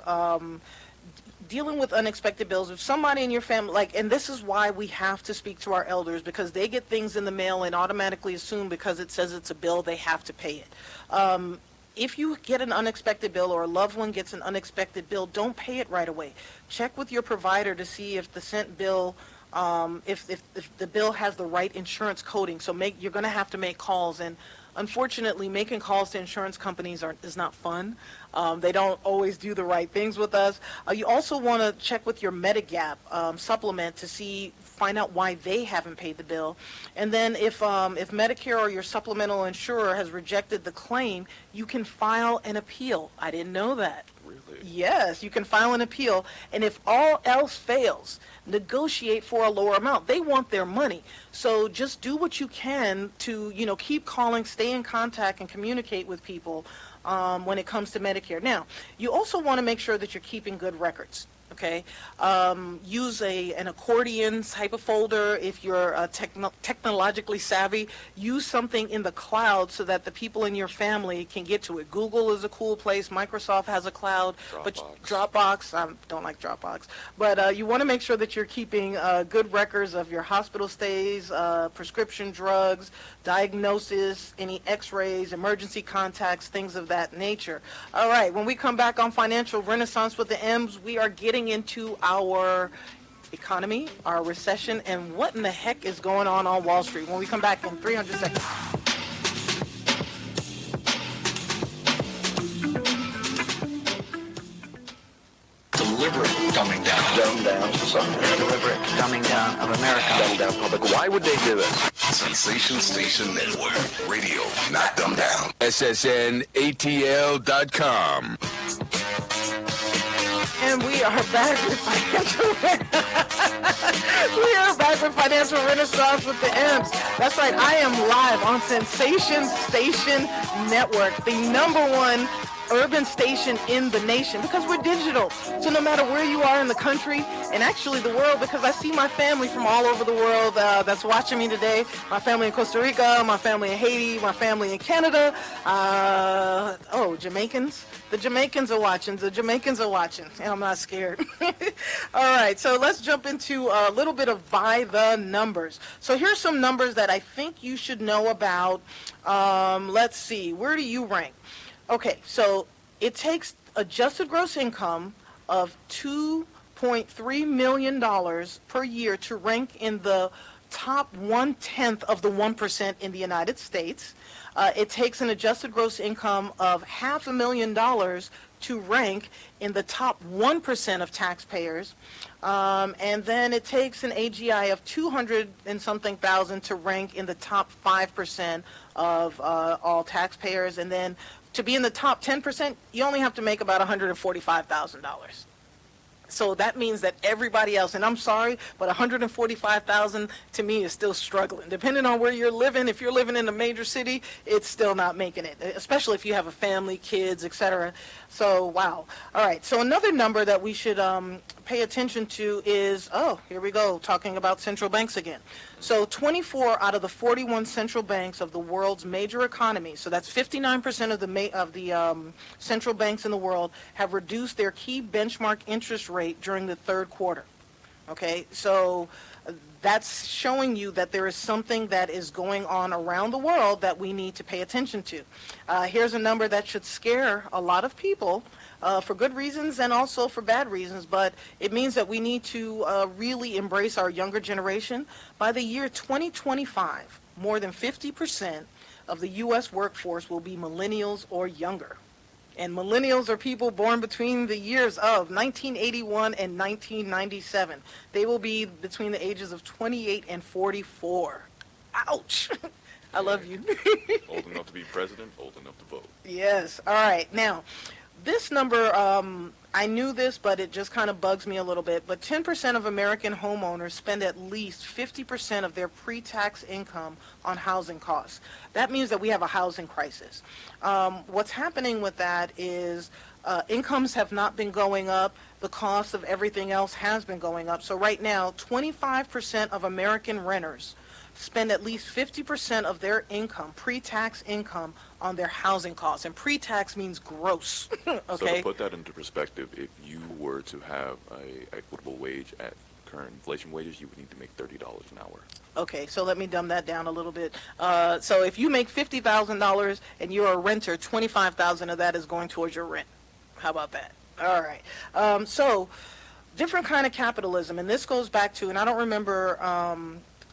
dealing with unexpected bills. If somebody in your family, and this is why we have to speak to our elders, because they get things in the mail and automatically assume because it says it's a bill, they have to pay it. If you get an unexpected bill or a loved one gets an unexpected bill, don't pay it right away. Check with your provider to see if the sent bill, if the bill has the right insurance coding. So you're going to have to make calls, and unfortunately, making calls to insurance companies is not fun. They don't always do the right things with us. You also want to check with your Medigap supplement to find out why they haven't paid the bill. And then if Medicare or your supplemental insurer has rejected the claim, you can file an appeal. I didn't know that. Really? Yes, you can file an appeal, and if all else fails, negotiate for a lower amount. They want their money. So just do what you can to, keep calling, stay in contact, and communicate with people when it comes to Medicare. Now, you also want to make sure that you're keeping good records. Okay, use an accordion type of folder. If you're technologically savvy, use something in the cloud so that the people in your family can get to it. Google is a cool place. Microsoft has a cloud. Dropbox, I don't like Dropbox. But you want to make sure that you're keeping good records of your hospital stays, prescription drugs, diagnosis, any x-rays, emergency contacts, things of that nature. All right, when we come back on Financial Renaissance with the M's, we are getting into our economy, our recession, and what in the heck is going on Wall Street when we come back in 300 seconds. Deliberate dumbing down. Dumb down society. Deliberate dumbing down of America. Dumb down public. Why would they do this? Sensation Station Network. Radio, not dumb down. SSNATL.com. And we are back with Financial Renaissance with the M's. That's right, I am live on Sensation Station Network, the #1 urban station in the nation, because we're digital. So no matter where you are in the country, and actually the world, because I see my family from all over the world that's watching me today. My family in Costa Rica, my family in Haiti, my family in Canada. Jamaicans. The Jamaicans are watching. And I'm not scared. All right, so let's jump into a little bit of by the numbers. So here's some numbers that I think you should know about. Let's see, where do you rank? Okay, so it takes adjusted gross income of $2.3 million per year to rank in the top 1/10 of the 1% in the United States. It takes an adjusted gross income of $500,000 to rank in the top 1% of taxpayers. And then it takes an AGI of 200 and something thousand to rank in the top 5% of all taxpayers. And then to be in the top 10%, you only have to make about $145,000. So that means that everybody else, and I'm sorry, but $145,000 to me is still struggling. Depending on where you're living, if you're living in a major city, it's still not making it, especially if you have a family, kids, etc. So, wow. All right, so another number that we should pay attention to is, oh, here we go, talking about central banks again. So 24 out of the 41 central banks of the world's major economies, so that's 59% of the central banks in the world, have reduced their key benchmark interest rate during the third quarter. Okay, so that's showing you that there is something that is going on around the world that we need to pay attention to. Here's a number that should scare a lot of people for good reasons and also for bad reasons, but it means that we need to really embrace our younger generation. By the year 2025, more than 50% of the U.S. workforce will be millennials or younger. And millennials are people born between the years of 1981 and 1997. They will be between the ages of 28 and 44. Ouch! I love you. Old enough to be president, old enough to vote. Yes. All right. Now, this number, I knew this, but it just kind of bugs me a little bit. But 10% of American homeowners spend at least 50% of their pre-tax income on housing costs. That means that we have a housing crisis. What's happening with that is incomes have not been going up. The cost of everything else has been going up. So right now, 25% of American renters spend at least 50% of their income, pre-tax income, on their housing costs. And pre-tax means gross. Okay? So to put that into perspective, if you were to have an equitable wage at current inflation wages, you would need to make $30 an hour. Okay, so let me dumb that down a little bit. So if you make $50,000 and you're a renter, $25,000 of that is going towards your rent. How about that? All right. So different kind of capitalism, and this goes back to, and I don't remember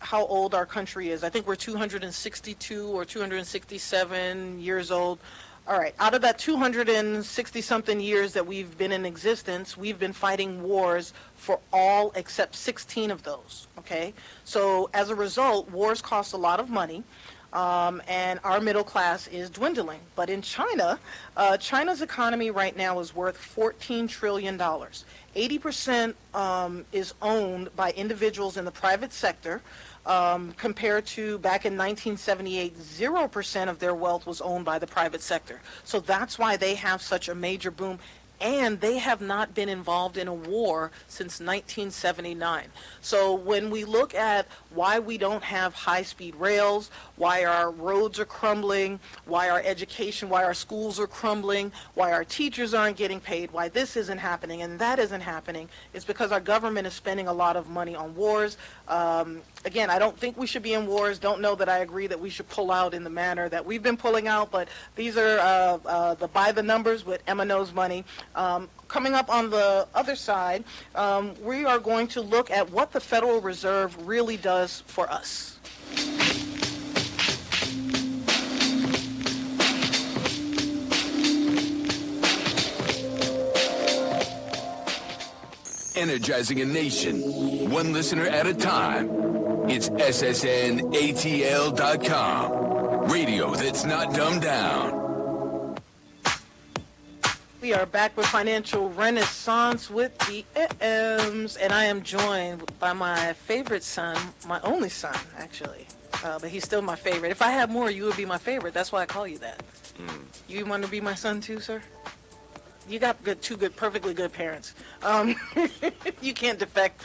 how old our country is. I think we're 262 or 267 years old. All right, out of that 260-something years that we've been in existence, we've been fighting wars for all except 16 of those, okay? So as a result, wars cost a lot of money, and our middle class is dwindling. But in China, China's economy right now is worth $14 trillion. 80% is owned by individuals in the private sector, compared to back in 1978, 0% of their wealth was owned by the private sector. So that's why they have such a major boom. And they have not been involved in a war since 1979. So when we look at why we don't have high-speed rails, why our roads are crumbling, why our education, why our schools are crumbling, why our teachers aren't getting paid, why this isn't happening and that isn't happening, it's because our government is spending a lot of money on wars. Again, I don't think we should be in wars. Don't know that I agree that we should pull out in the manner that we've been pulling out, but these are the by the numbers with M&O's money. Coming up on the other side, we are going to look at what the Federal Reserve really does for us. Energizing a nation, one listener at a time. It's SSNATL.com. Radio that's not dumbed down. We are back with Financial Renaissance with the M's, and I am joined by my favorite son, my only son, actually. But he's still my favorite. If I had more, you would be my favorite. That's why I call you that. You want to be my son too, sir? You got two perfectly good parents. You can't defect.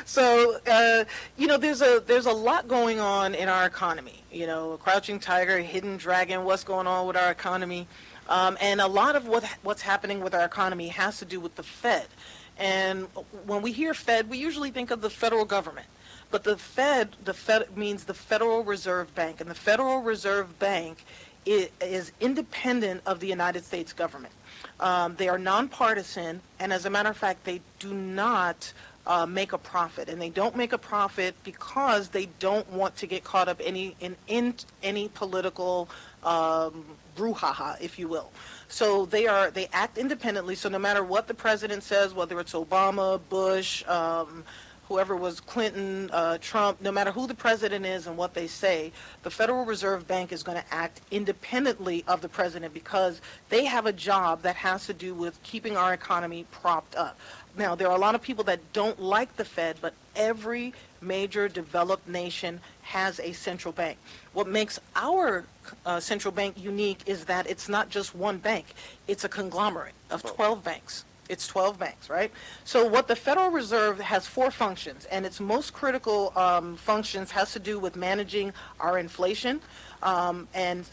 So, there's a lot going on in our economy. You know, a crouching tiger, a hidden dragon, what's going on with our economy. And a lot of what's happening with our economy has to do with the Fed. And when we hear Fed, we usually think of the federal government. But the Fed means the Federal Reserve Bank. And the Federal Reserve Bank is independent of the United States government. They are nonpartisan, and as a matter of fact, they do not make a profit, and they don't make a profit because they don't want to get caught up in any political brouhaha, if you will. So they act independently. So no matter what the president says, whether it's Obama, Bush, whoever was Clinton, Trump, no matter who the president is and what they say, the Federal Reserve Bank is going to act independently of the president because they have a job that has to do with keeping our economy propped up. Now, there are a lot of people that don't like the Fed, but every major developed nation has a central bank. What makes our central bank unique is that it's not just one bank. It's a conglomerate of 12 banks. It's 12 banks, right? So what the Federal Reserve has 4 functions, and its most critical functions has to do with managing our inflation and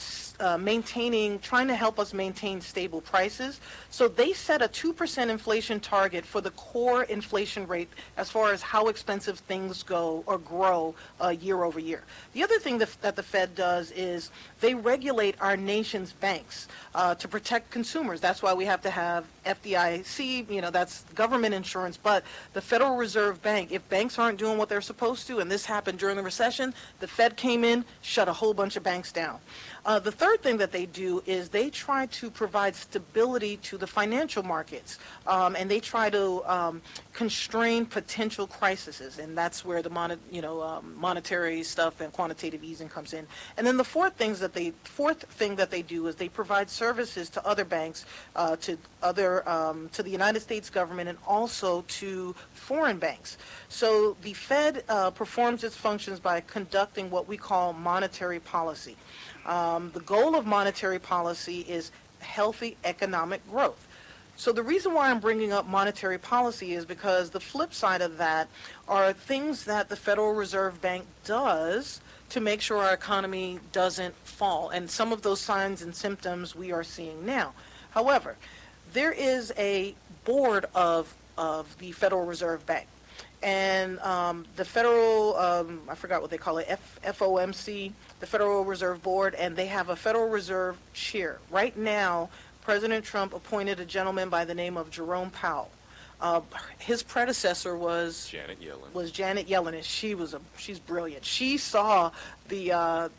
trying to help us maintain stable prices. So they set a 2% inflation target for the core inflation rate as far as how expensive things go or grow year over year. The other thing that the Fed does is they regulate our nation's banks to protect consumers. That's why we have to have FDIC, that's government insurance. But the Federal Reserve Bank, if banks aren't doing what they're supposed to, and this happened during the recession, the Fed came in, shut a whole bunch of banks down. The third thing that they do is they try to provide stability to the financial markets, and they try to constrain potential crises, and that's where the monetary stuff and quantitative easing comes in. And then the fourth thing that they do is they provide services to other banks, to the United States government, and also to foreign banks. So the Fed performs its functions by conducting what we call monetary policy. The goal of monetary policy is healthy economic growth. So the reason why I'm bringing up monetary policy is because the flip side of that are things that the Federal Reserve Bank does to make sure our economy doesn't fall. And some of those signs and symptoms we are seeing now. However, there is a board of the Federal Reserve Bank. And the federal, I forgot what they call it, FOMC, the Federal Reserve Board, and they have a Federal Reserve chair. Right now, President Trump appointed a gentleman by the name of Jerome Powell. His predecessor was Janet Yellen, and she's brilliant. She saw the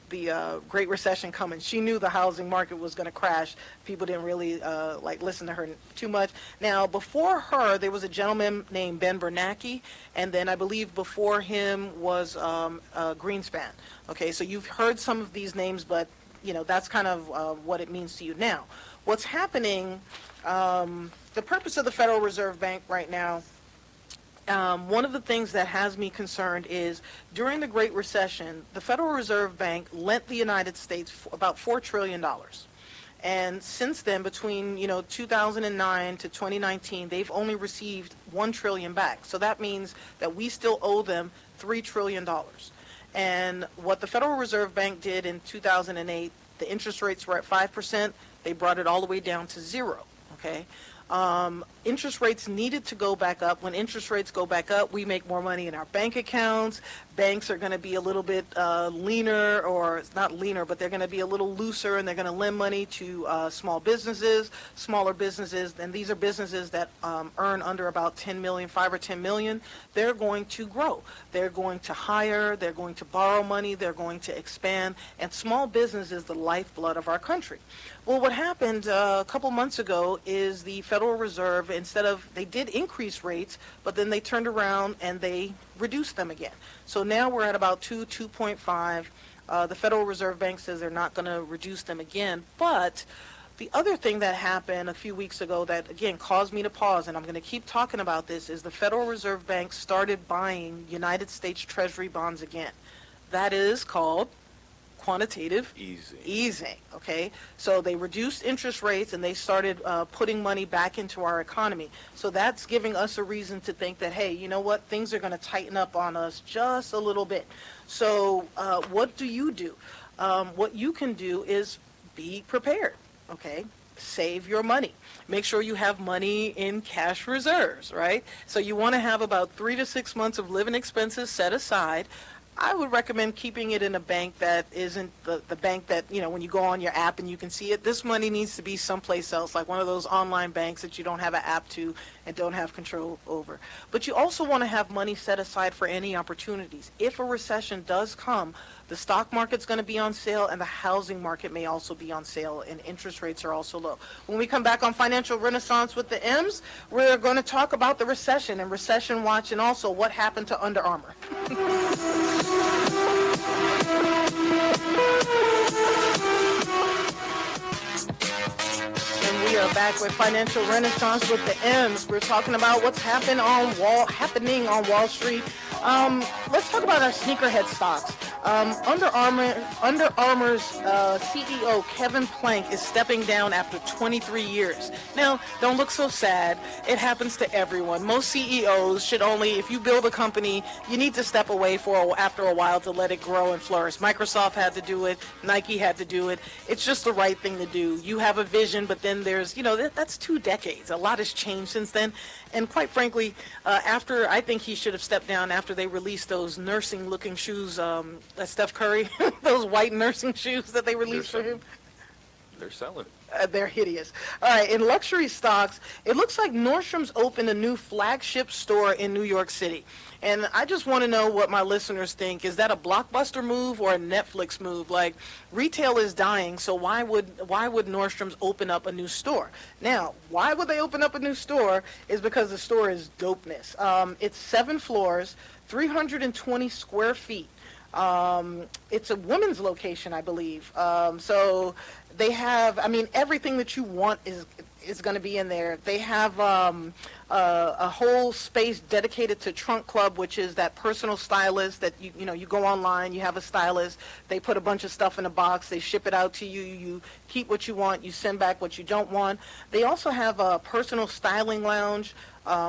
Great Recession coming. She knew the housing market was going to crash. People didn't really listen to her too much. Now, before her, there was a gentleman named Ben Bernanke, and then I believe before him was Greenspan. Okay, so you've heard some of these names, but that's kind of what it means to you now. What's happening? The purpose of the Federal Reserve Bank right now, one of the things that has me concerned is during the Great Recession, the Federal Reserve Bank lent the United States about $4 trillion. And since then, between 2009 to 2019, they've only received $1 trillion back. So that means that we still owe them $3 trillion. And what the Federal Reserve Bank did in 2008, the interest rates were at 5%. They brought it all the way down to 0. Okay. Interest rates needed to go back up. When interest rates go back up, we make more money in our bank accounts. Banks are going to be a little bit leaner, or it's not leaner, but they're going to be a little looser, and they're going to lend money to small businesses, smaller businesses, and these are businesses that earn under about 10 million, 5 or 10 million. They're going to grow. They're going to hire. They're going to borrow money. They're going to expand, and small business is the lifeblood of our country. Well, what happened a couple months ago is the Federal Reserve, they did increase rates, but then they turned around and they reduced them again. So now we're at about 2.5. The Federal Reserve Bank says they're not going to reduce them again. But the other thing that happened a few weeks ago that, again, caused me to pause, and I'm going to keep talking about this, is the Federal Reserve Bank started buying United States Treasury bonds again. That is called quantitative easing. Okay, so they reduced interest rates and they started putting money back into our economy. So that's giving us a reason to think that, hey, you know what, things are going to tighten up on us just a little bit. So what do? What you can do is be prepared. Okay, save your money. Make sure you have money in cash reserves, right? So you want to have about 3 to 6 months of living expenses set aside. I would recommend keeping it in a bank that isn't the bank that, when you go on your app and you can see it. This money needs to be someplace else, like one of those online banks that you don't have an app to and don't have control over. But you also want to have money set aside for any opportunities. If a recession does come, the stock market's going to be on sale and the housing market may also be on sale, and interest rates are also low. When we come back on Financial Renaissance with the M's, we're going to talk about the recession and recession watch and also what happened to Under Armour. And we are back with Financial Renaissance with the M's. We're talking about what's happening on Wall Street. Let's talk about our sneakerhead stocks. Under Armour's CEO Kevin Plank is stepping down after 23 years. Now, don't look so sad. It happens to everyone. Most CEOs should only, if you build a company, you need to step away after a while to let it grow and flourish. Microsoft had to do it. Nike had to do it. It's just the right thing to do. You have a vision, but then there's, that's 2 decades. A lot has changed since then. And quite frankly, I think he should have stepped down after they released those nursing-looking shoes, Steph Curry, those white nursing shoes that they released for him. They're selling. They're hideous. All right, in luxury stocks, it looks like Nordstrom's opened a new flagship store in New York City. And I just want to know what my listeners think. Is that a Blockbuster move or a Netflix move? Like, retail is dying, so why would Nordstrom's open up a new store? Now, why would they open up a new store is because the store is dopeness. It's 7 floors, 320 square feet. It's a women's location, I believe. So they have, everything that you want is going to be in there. They have a whole space dedicated to Trunk Club, which is that personal stylist that you go online, you have a stylist, they put a bunch of stuff in a box, they ship it out to you, you keep what you want, you send back what you don't want. They also have a personal styling lounge.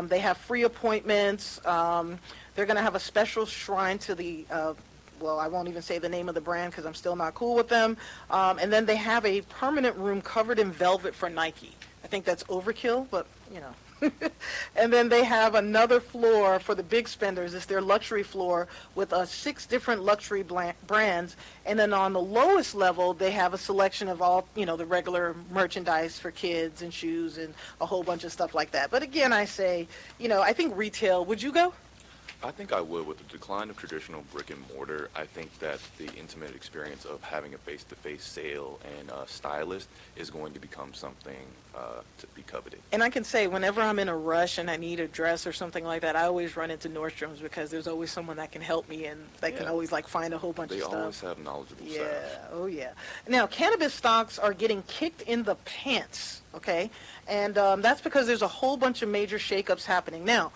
They have free appointments. They're going to have a special shrine to the I won't even say the name of the brand because I'm still not cool with them. And then they have a permanent room covered in velvet for Nike. I think that's overkill, but, And then they have another floor for the big spenders. It's their luxury floor with 6 different luxury brands. And then on the lowest level, they have a selection of all, the regular merchandise for kids and shoes and a whole bunch of stuff like that. But again, I say, I think retail, would you go? I think I would. With the decline of traditional brick and mortar, I think that the intimate experience of having a face-to-face sale and stylist is going to become something to be coveted. And I can say, whenever I'm in a rush and I need a dress or something like that, I always run into Nordstrom's because there's always someone that can help me and they can always find a whole bunch of stuff. They always have knowledgeable staff. Oh yeah. Now, cannabis stocks are getting kicked in the pants, okay? And that's because there's a whole bunch of major shakeups happening. Now,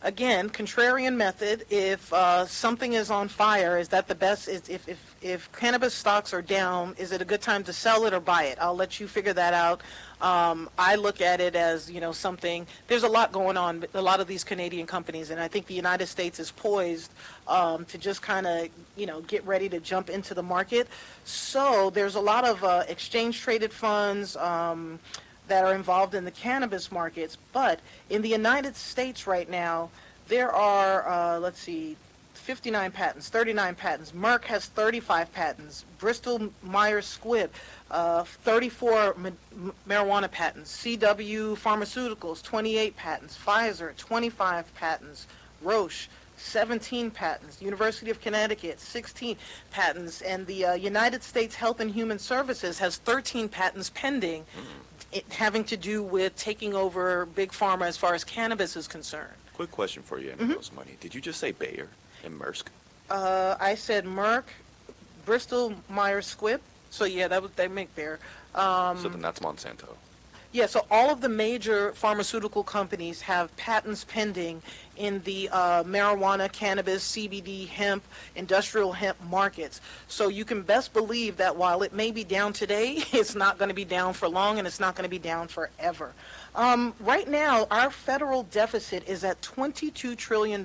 again, contrarian method, if something is on fire, is that the best? If cannabis stocks are down, is it a good time to sell it or buy it? I'll let you figure that out. I look at it as, something, there's a lot going on, a lot of these Canadian companies, and I think the United States is poised to just kind of, get ready to jump into the market. So there's a lot of exchange-traded funds, that are involved in the cannabis markets, but in the United States right now, there are, 59 patents, 39 patents. Merck has 35 patents. Bristol Myers Squibb, 34 marijuana patents. CW Pharmaceuticals, 28 patents. Pfizer, 25 patents. Roche, 17 patents. University of Connecticut, 16 patents. And the United States Health and Human Services has 13 patents pending, having to do with taking over Big Pharma as far as cannabis is concerned. Quick question for you, Emil's Money. Did you just say Bayer and Maersk? I said Merck, Bristol Myers Squibb. So yeah, they make Bayer. So then that's Monsanto. Yeah, so all of the major pharmaceutical companies have patents pending in the marijuana, cannabis, CBD, hemp, industrial hemp markets. So you can best believe that while it may be down today, it's not going to be down for long, and it's not going to be down forever. Right now, our federal deficit is at $22 trillion.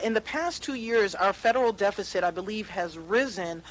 In the past 2 years, our federal deficit, I believe, has risen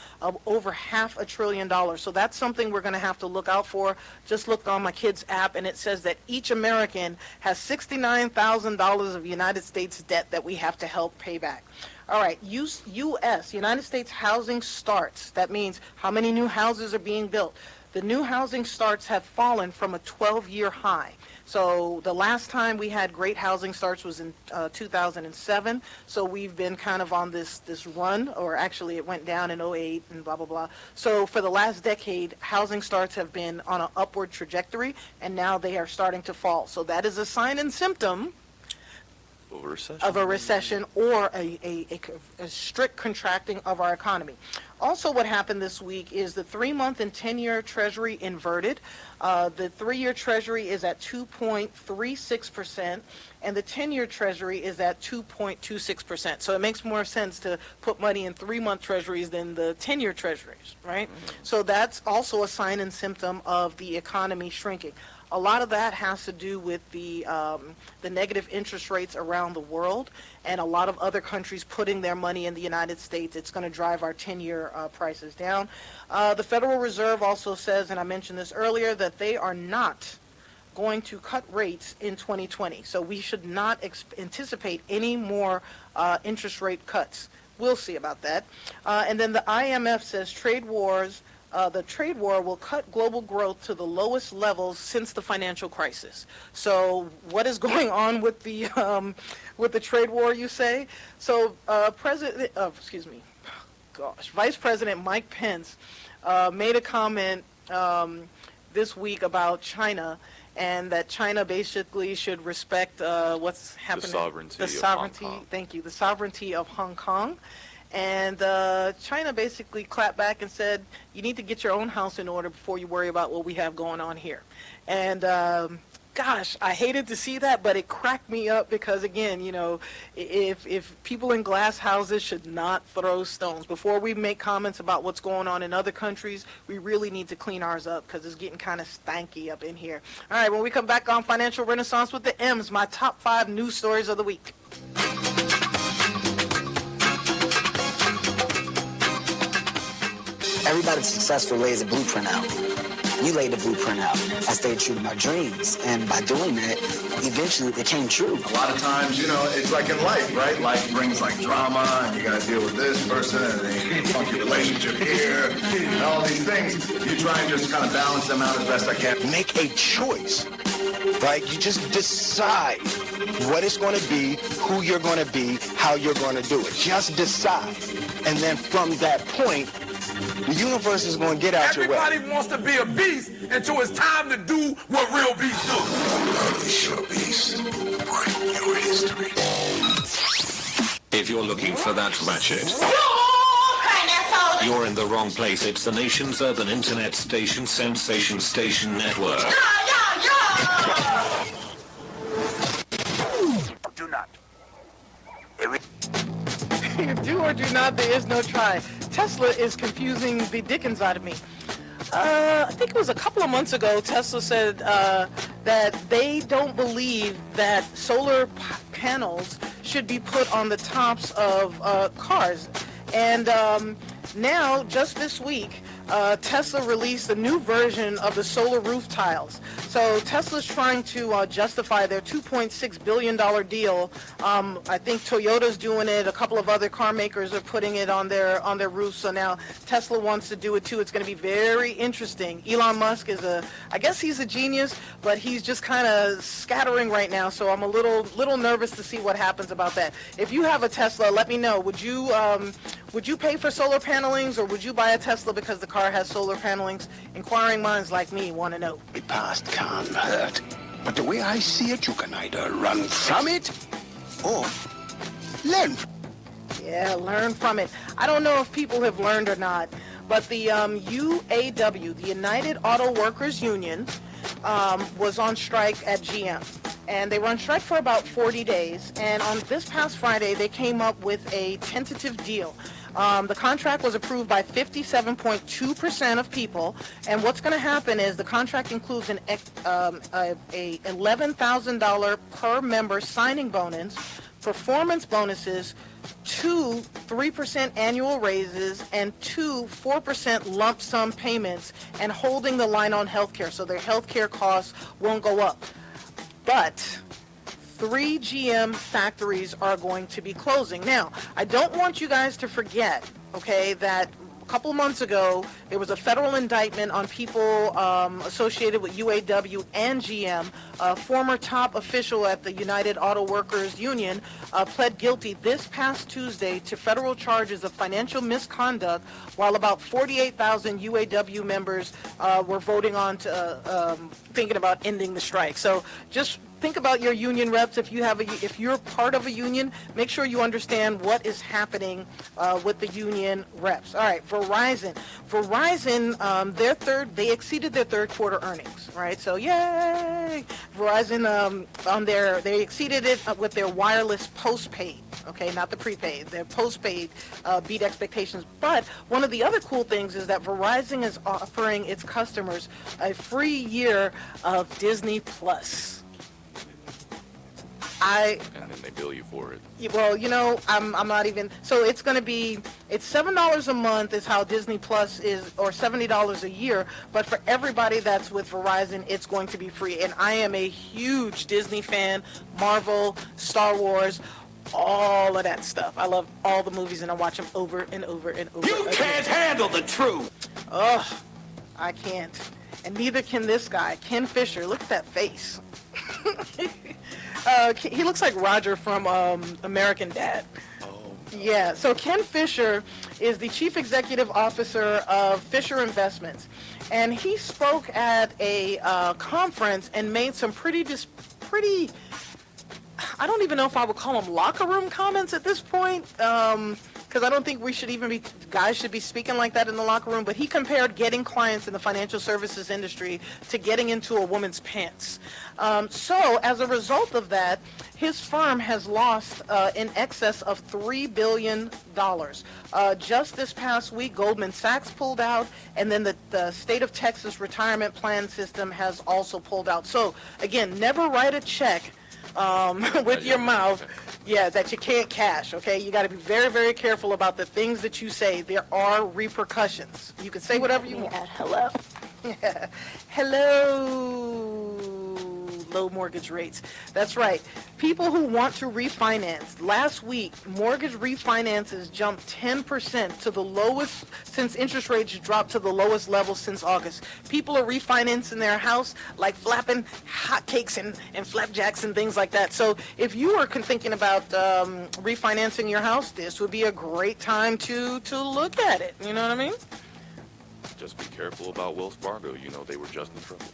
over $500 billion. So that's something we're going to have to look out for. Just looked on my kids' app, and it says that each American has $69,000 of United States debt that we have to help pay back. All right, U.S., United States housing starts. That means how many new houses are being built. The new housing starts have fallen from a 12-year high. So the last time we had great housing starts was in 2007. So we've been kind of on this run, or actually it went down in 08 and blah, blah, blah. So for the last decade, housing starts have been on an upward trajectory, and now they are starting to fall. So that is a sign and symptom of a recession or a strict contracting of our economy. Also, what happened this week is the 3-month and 10-year Treasury inverted. The 3-year Treasury is at 2.36%, and the 10-year Treasury is at 2.26%. So it makes more sense to put money in 3-month Treasuries than the 10-year Treasuries, right? So that's also a sign and symptom of the economy shrinking. A lot of that has to do with the negative interest rates around the world, and a lot of other countries putting their money in the United States. It's going to drive our 10-year prices down. The Federal Reserve also says, and I mentioned this earlier, that they are not going to cut rates in 2020. So we should not anticipate any more interest rate cuts. We'll see about that. And then the IMF says the trade war will cut global growth to the lowest levels since the financial crisis. So what is going on with the trade war, you say? So Vice President Mike Pence made a comment this week about China, and that China basically should respect what's happening. The sovereignty of Hong Kong. Thank you. The sovereignty of Hong Kong. And China basically clapped back and said, you need to get your own house in order before you worry about what we have going on here. And gosh, I hated to see that, but it cracked me up because, again, if people in glass houses should not throw stones. Before we make comments about what's going on in other countries, we really need to clean ours up because it's getting kind of stanky up in here. All right, when we come back on Financial Renaissance with the M's, my top 5 news stories of the week. Everybody successful lays a blueprint out. We laid the blueprint out. I stayed true to my dreams, and by doing that, eventually it came true. A lot of times, it's like in life, right? Life brings like drama, and you got to deal with this person, and then you funky relationship here, and all these things. You try and just kind of balance them out as best I can. Make a choice, right? You just decide what it's going to be, who you're going to be, how you're going to do it. Just decide, and then from that point, the universe is going to get out your way. Everybody wants to be a beast until it's time to do what real beasts do. Unleash your beast. Write your history. If you're looking for that ratchet, you're in the wrong place. It's the nation's urban internet station, Sensation Station Network. Do not. Do or do not, there is no try. Tesla is confusing the dickens out of me. I think it was a couple of months ago, Tesla said that they don't believe that solar panels should be put on the tops of cars. And now, just this week, Tesla released a new version of the solar roof tiles. So Tesla's trying to justify their $2.6 billion deal. I think Toyota's doing it. A couple of other car makers are putting it on their roofs. So now Tesla wants to do it too. It's going to be very interesting. Elon Musk is I guess he's a genius, but he's just kind of scattering right now. So I'm a little nervous to see what happens about that. If you have a Tesla, let me know. Would you pay for solar panelings, or would you buy a Tesla because the car has solar panelings? Inquiring minds like me want to know. The past can't hurt, but the way I see it, you can either run from it or learn. Yeah, learn from it. I don't know if people have learned or not, but the UAW, the United Auto Workers Union, was on strike at GM. And they were on strike for about 40 days. And on this past Friday, they came up with a tentative deal. The contract was approved by 57.2% of people, and what's going to happen is the contract includes a $11,000 per member signing bonus, performance bonuses, 2 3% annual raises, and 2 4% lump sum payments, and holding the line on health care, so their health care costs won't go up. But 3 GM factories are going to be closing. Now, I don't want you guys to forget, okay, that a couple months ago, there was a federal indictment on people associated with UAW and GM. A former top official at the United Auto Workers Union pled guilty this past Tuesday to federal charges of financial misconduct, while about 48,000 UAW members were voting on to thinking about ending the strike. So just think about your union reps. If you're part of a union, make sure you understand what is happening with the union reps. All right, Verizon, they exceeded their third quarter earnings, right? So yay! Verizon they exceeded it with their wireless postpaid. Okay, not the prepaid. Their postpaid beat expectations. But one of the other cool things is that Verizon is offering its customers a free year of Disney Plus. And then they bill you for it. Well, I'm not even. So it's going to be, it's $7 a month is how Disney Plus is, or $70 a year. But for everybody that's with Verizon, it's going to be free. And I am a huge Disney fan, Marvel, Star Wars, all of that stuff. I love all the movies, and I watch them over and over and over. You can't handle the truth. Ugh, I can't. And neither can this guy, Ken Fisher. Look at that face. He looks like Roger from American Dad. Yeah, so Ken Fisher is the Chief Executive Officer of Fisher Investments. And he spoke at a conference and made some pretty, I don't even know if I would call them locker room comments at this point, because I don't think guys should be speaking like that in the locker room. But he compared getting clients in the financial services industry to getting into a woman's pants. So as a result of that, his firm has lost in excess of $3 billion. Just this past week, Goldman Sachs pulled out, and then the state of Texas retirement plan system has also pulled out. So again, never write a check with your mouth, that you can't cash, okay? You got to be very, very careful about the things that you say. There are repercussions. You can say whatever you want. Hello. Hello. Low mortgage rates. That's right. People who want to refinance. Last week, mortgage refinances jumped 10% to the lowest since interest rates dropped to the lowest level since August. People are refinancing their house like flapping hotcakes and flapjacks and things like that. So if you are thinking about refinancing your house, this would be a great time to look at it. You know what I mean? Just be careful about Wells Fargo. They were just in trouble.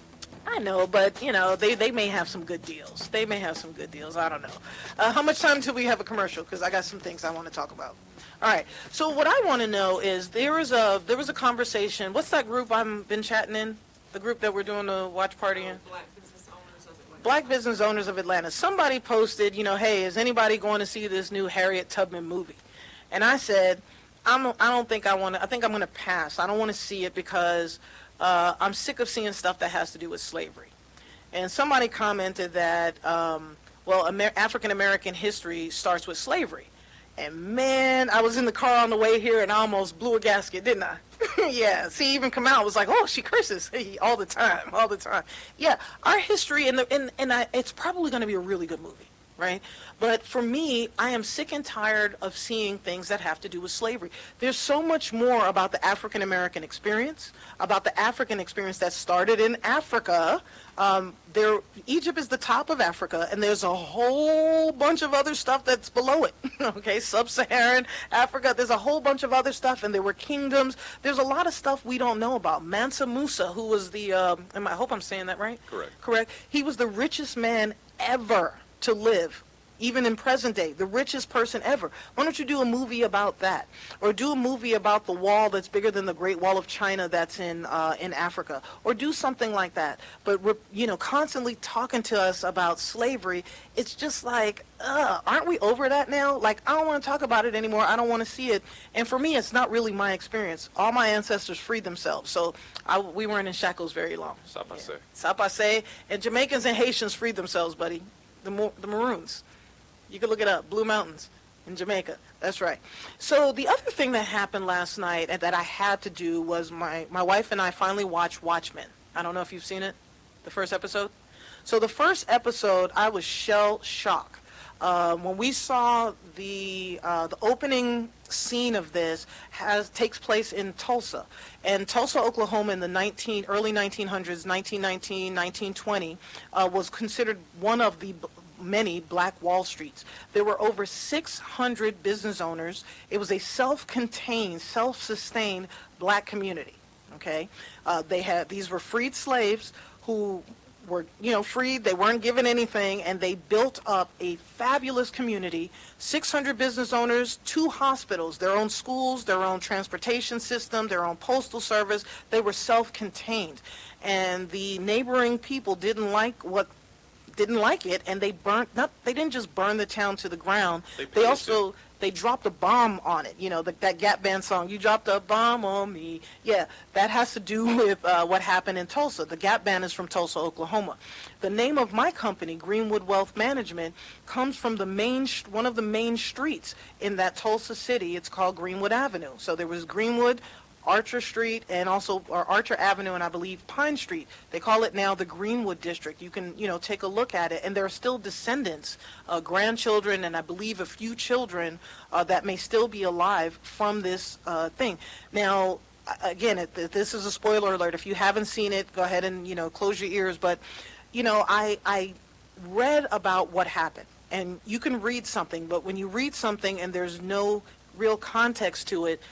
I know, but, they may have some good deals. They may have some good deals. I don't know. How much time till we have a commercial? Because I got some things I want to talk about. All right. So what I want to know is there was a conversation. What's that group I've been chatting in? The group that we're doing the watch party in? Black Business Owners of Atlanta. Somebody posted, hey, is anybody going to see this new Harriet Tubman movie? And I said, I think I'm going to pass. I don't want to see it because I'm sick of seeing stuff that has to do with slavery. And somebody commented that, African American history starts with slavery. And man, I was in the car on the way here and I almost blew a gasket, didn't I? Yeah, see, even Kamal was like, oh, she curses all the time. Yeah, our history, it's probably going to be a really good movie. Right? But for me, I am sick and tired of seeing things that have to do with slavery. There's so much more about the African American experience, about the African experience that started in Africa. Egypt is the top of Africa, and there's a whole bunch of other stuff that's below it. Okay, sub-Saharan Africa, there's a whole bunch of other stuff, and there were kingdoms. There's a lot of stuff we don't know about. Mansa Musa, who was I hope I'm saying that right? Correct. He was the richest man ever to live, even in present day, the richest person ever. Why don't you do a movie about that? Or do a movie about the wall that's bigger than the Great Wall of China that's in Africa? Or do something like that. But, constantly talking to us about slavery, it's just like, aren't we over that now? Like, I don't want to talk about it anymore. I don't want to see it. And for me, it's not really my experience. All my ancestors freed themselves, so we weren't in shackles very long. Ça passe. Ça passe. And Jamaicans and Haitians freed themselves, buddy. The Maroons. You can look it up. Blue Mountains in Jamaica. That's right. So the other thing that happened last night and that I had to do was my wife and I finally watched Watchmen. I don't know if you've seen it, the first episode. So the first episode, I was shell-shocked. When we saw the opening scene of this takes place in Tulsa. And Tulsa, Oklahoma in the early 1900s, 1919, 1920, was considered one of the many Black Wall Streets. There were over 600 business owners. It was a self-contained, self-sustained Black community. Okay, these were freed slaves who were, freed. They weren't given anything, and they built up a fabulous community. 600 business owners, 2 hospitals, their own schools, their own transportation system, their own postal service. They were self-contained, and the neighboring people didn't like it, and they didn't just burn the town to the ground. They dropped a bomb on it. That Gap Band song, "You Dropped a Bomb on Me." Yeah, that has to do with what happened in Tulsa. The Gap Band is from Tulsa, Oklahoma. The name of my company, Greenwood Wealth Management, comes from one of the main streets in that Tulsa city. It's called Greenwood Avenue. So there was Greenwood, Archer Street, and also Archer Avenue, and I believe Pine Street. They call it now the Greenwood District. You can, take a look at it, and there are still descendants, grandchildren, and I believe a few children that may still be alive from this thing. Now, again, this is a spoiler alert. If you haven't seen it, go ahead and, close your ears. But, I read about what happened, and you can read something, but when you read something and there's no real context to it,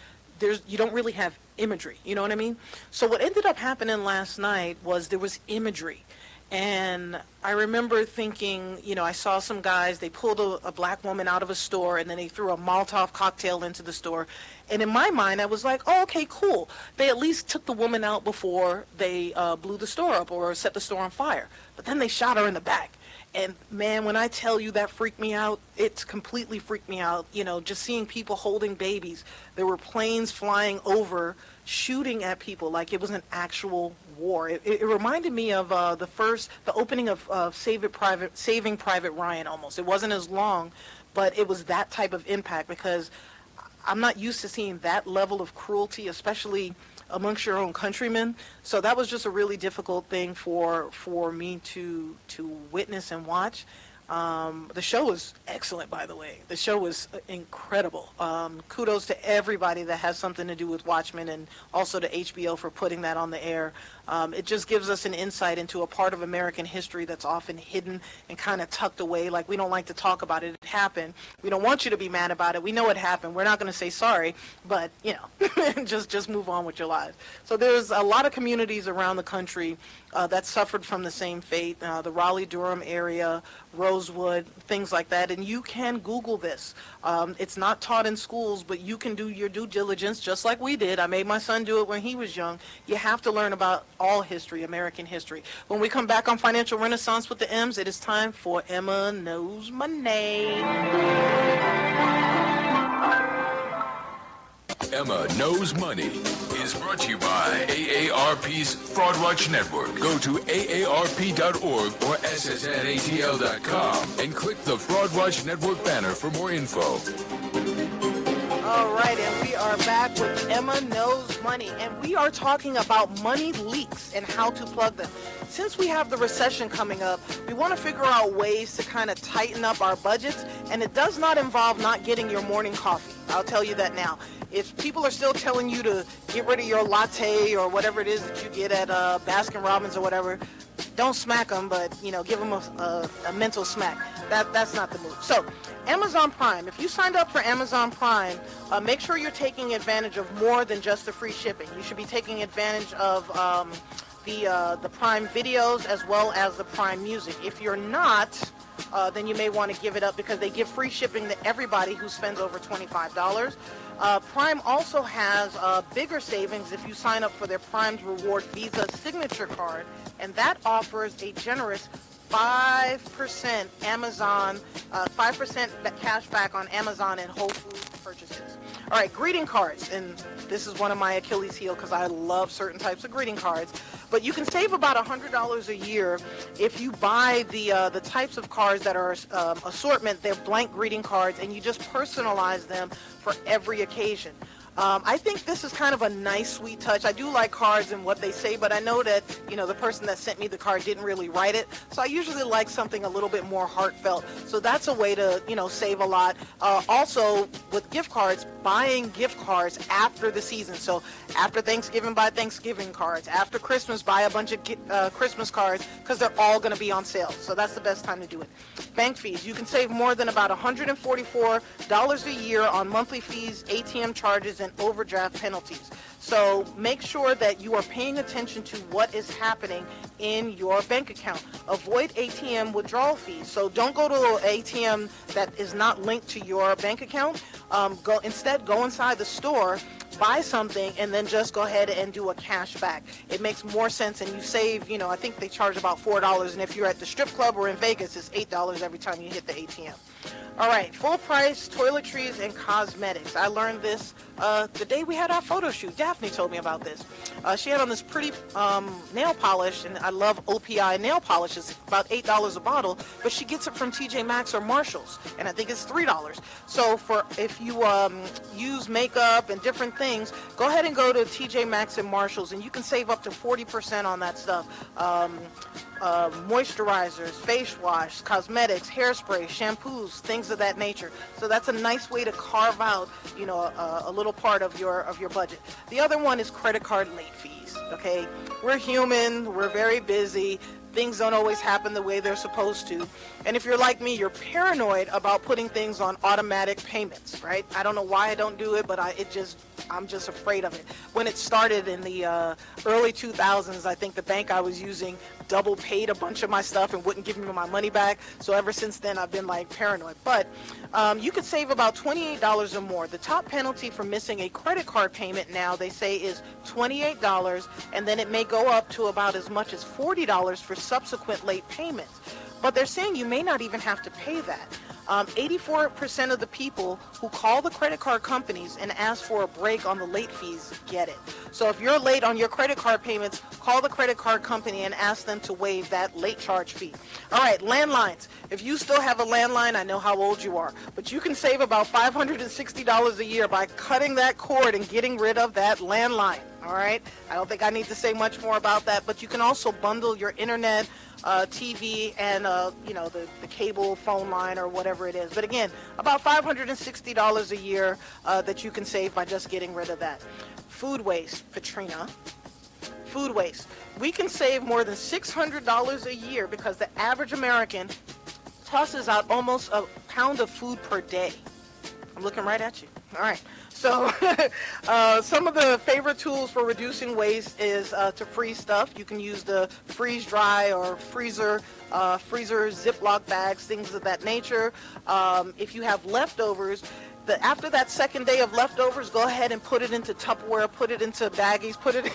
you don't really have imagery, you know what I mean? So what ended up happening last night was there was imagery. And I remember thinking, I saw some guys, they pulled a Black woman out of a store, and then they threw a Molotov cocktail into the store. And in my mind, I was like, oh, okay, cool. They at least took the woman out before they blew the store up or set the store on fire. But then they shot her in the back. And man, when I tell you that freaked me out, it's completely freaked me out. Just seeing people holding babies. There were planes flying over, shooting at people like it was an actual war. It reminded me of the opening of Saving Private Ryan almost. It wasn't as long, but it was that type of impact because I'm not used to seeing that level of cruelty, especially amongst your own countrymen. So that was just a really difficult thing for me to witness and watch. The show was excellent, by the way. The show was incredible. Kudos to everybody that has something to do with Watchmen, and also to HBO for putting that on the air. It just gives us an insight into a part of American history that's often hidden and kind of tucked away. Like, we don't like to talk about it. It happened. We don't want you to be mad about it. We know it happened. We're not going to say sorry, but, just move on with your lives. So there's a lot of communities around the country that suffered from the same fate. The Raleigh-Durham area, Rosewood, things like that. And you can Google this. It's not taught in schools, but you can do your due diligence just like we did. I made my son do it when he was young. You have to learn about all history, American history. When we come back on Financial Renaissance with the M's, it is time for Emma Knows Money. Emma Knows Money is brought to you by AARP's Fraud Watch Network. Go to aarp.org or ssnatl.com and click the Fraud Watch Network banner for more info. All right, and we are back with Emma Knows Money, and we are talking about money leaks and how to plug them. Since we have the recession coming up, we want to figure out ways to kind of tighten up our budgets, and it does not involve not getting your morning coffee. I'll tell you that now. If people are still telling you to get rid of your latte or whatever it is that you get at Baskin Robbins or whatever, don't smack them, but, give them a mental smack. That's not the move. So, Amazon Prime. If you signed up for Amazon Prime, make sure you're taking advantage of more than just the free shipping. You should be taking advantage of the Prime videos as well as the Prime music. If you're not, then you may want to give it up because they give free shipping to everybody who spends over $25. Prime also has bigger savings if you sign up for their Prime's Reward Visa Signature Card, and that offers a generous 5% Amazon, 5% cash back on Amazon and Whole Foods purchases. All right, greeting cards, and this is one of my Achilles heel because I love certain types of greeting cards. But you can save about $100 a year if you buy the types of cards that are assortment. They're blank greeting cards, and you just personalize them for every occasion. I think this is kind of a nice, sweet touch. I do like cards and what they say, but I know that, the person that sent me the card didn't really write it. So I usually like something a little bit more heartfelt. So that's a way to, save a lot. Also, with gift cards, buying gift cards after the season. So after Thanksgiving, buy Thanksgiving cards. After Christmas, buy a bunch of Christmas cards because they're all going to be on sale. So that's the best time to do it. Bank fees. You can save more than about $144 a year on monthly fees, ATM charges, and overdraft penalties. So make sure that you are paying attention to what is happening in your bank account. Avoid ATM withdrawal fees. So don't go to an ATM that is not linked to your bank account. Go inside the store, buy something, and then just go ahead and do a cash back. It makes more sense, and you save, I think they charge about $4, and if you're at the strip club or in Vegas, it's $8 every time you hit the ATM. All right, full price toiletries and cosmetics. I learned this the day we had our photo shoot. Daphne told me about this. She had on this pretty nail polish, and I love OPI nail polish. It's about $8 a bottle, but she gets it from TJ Maxx or Marshalls, and I think it's $3. So if you use makeup and different things, go ahead and go to TJ Maxx and Marshalls, and you can save up to 40% on that stuff. Moisturizers, face wash, cosmetics, hairspray, shampoos, things of that nature. So that's a nice way to carve out, a little part of your budget. The other one is credit card late fees. Okay, we're human, we're very busy. Things don't always happen the way they're supposed to. And if you're like me, you're paranoid about putting things on automatic payments, right? I don't know why I don't do it, but I'm just afraid of it. When it started in the early 2000s, I think the bank I was using double paid a bunch of my stuff and wouldn't give me my money back. So ever since then, I've been paranoid. But you could save about $28 or more. The top penalty for missing a credit card payment now, they say, is $28, and then it may go up to about as much as $40 for subsequent late payments. But they're saying you may not even have to pay that. 84% of the people who call the credit card companies and ask for a break on the late fees get it. So if you're late on your credit card payments, call the credit card company and ask them to waive that late charge fee. All right, landlines. If you still have a landline, I know how old you are, but you can save about $560 a year by cutting that cord and getting rid of that landline. All right, I don't think I need to say much more about that, but you can also bundle your internet, TV, and the cable phone line or whatever it is. But again, about $560 a year that you can save by just getting rid of that. Food waste, Katrina. Food waste. We can save more than $600 a year because the average American tosses out almost a pound of food per day. I'm looking right at you. All right. So some of the favorite tools for reducing waste is to freeze stuff. You can use the freeze dry or freezer Ziploc bags, things of that nature. If you have leftovers, after that second day of leftovers, go ahead and put it into Tupperware, put it into baggies, put it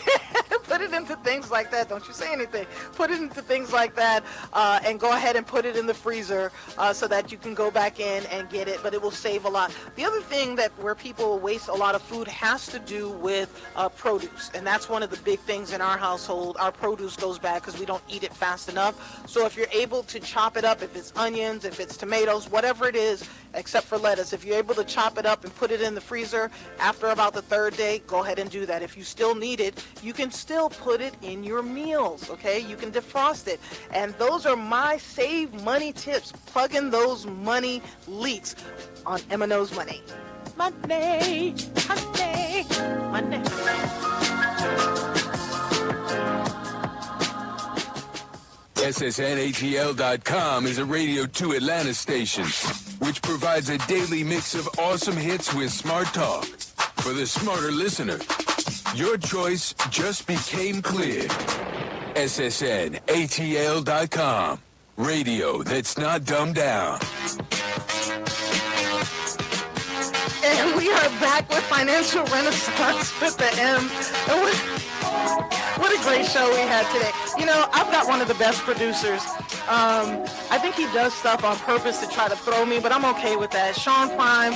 into things like that. Don't you say anything. Put it into things like that, and go ahead and put it in the freezer so that you can go back in and get it, but it will save a lot. The other thing where people waste a lot of food has to do with produce, and that's one of the big things in our household. Our produce goes bad because we don't eat it fast enough. So if you're able to chop it up, if it's onions, if it's tomatoes, whatever it is, except for lettuce, if you're able to chop it up and put it in the freezer after about the third day, go ahead and do that. If you still need it, you can still put it in your meals, okay? You can defrost it. And those are my save money tips. Plug in those money leaks on M&O's Money. Money, money, money. SSNATL.com is a Radio 2 Atlanta station, which provides a daily mix of awesome hits with smart talk. For the smarter listener, your choice just became clear. SSNATL.com. Radio that's not dumbed down. And we are back with Financial Renaissance with the M. What a great show we had today. I've got one of the best producers I think he does stuff on purpose to try to throw me, but I'm okay with that. Sean Prime,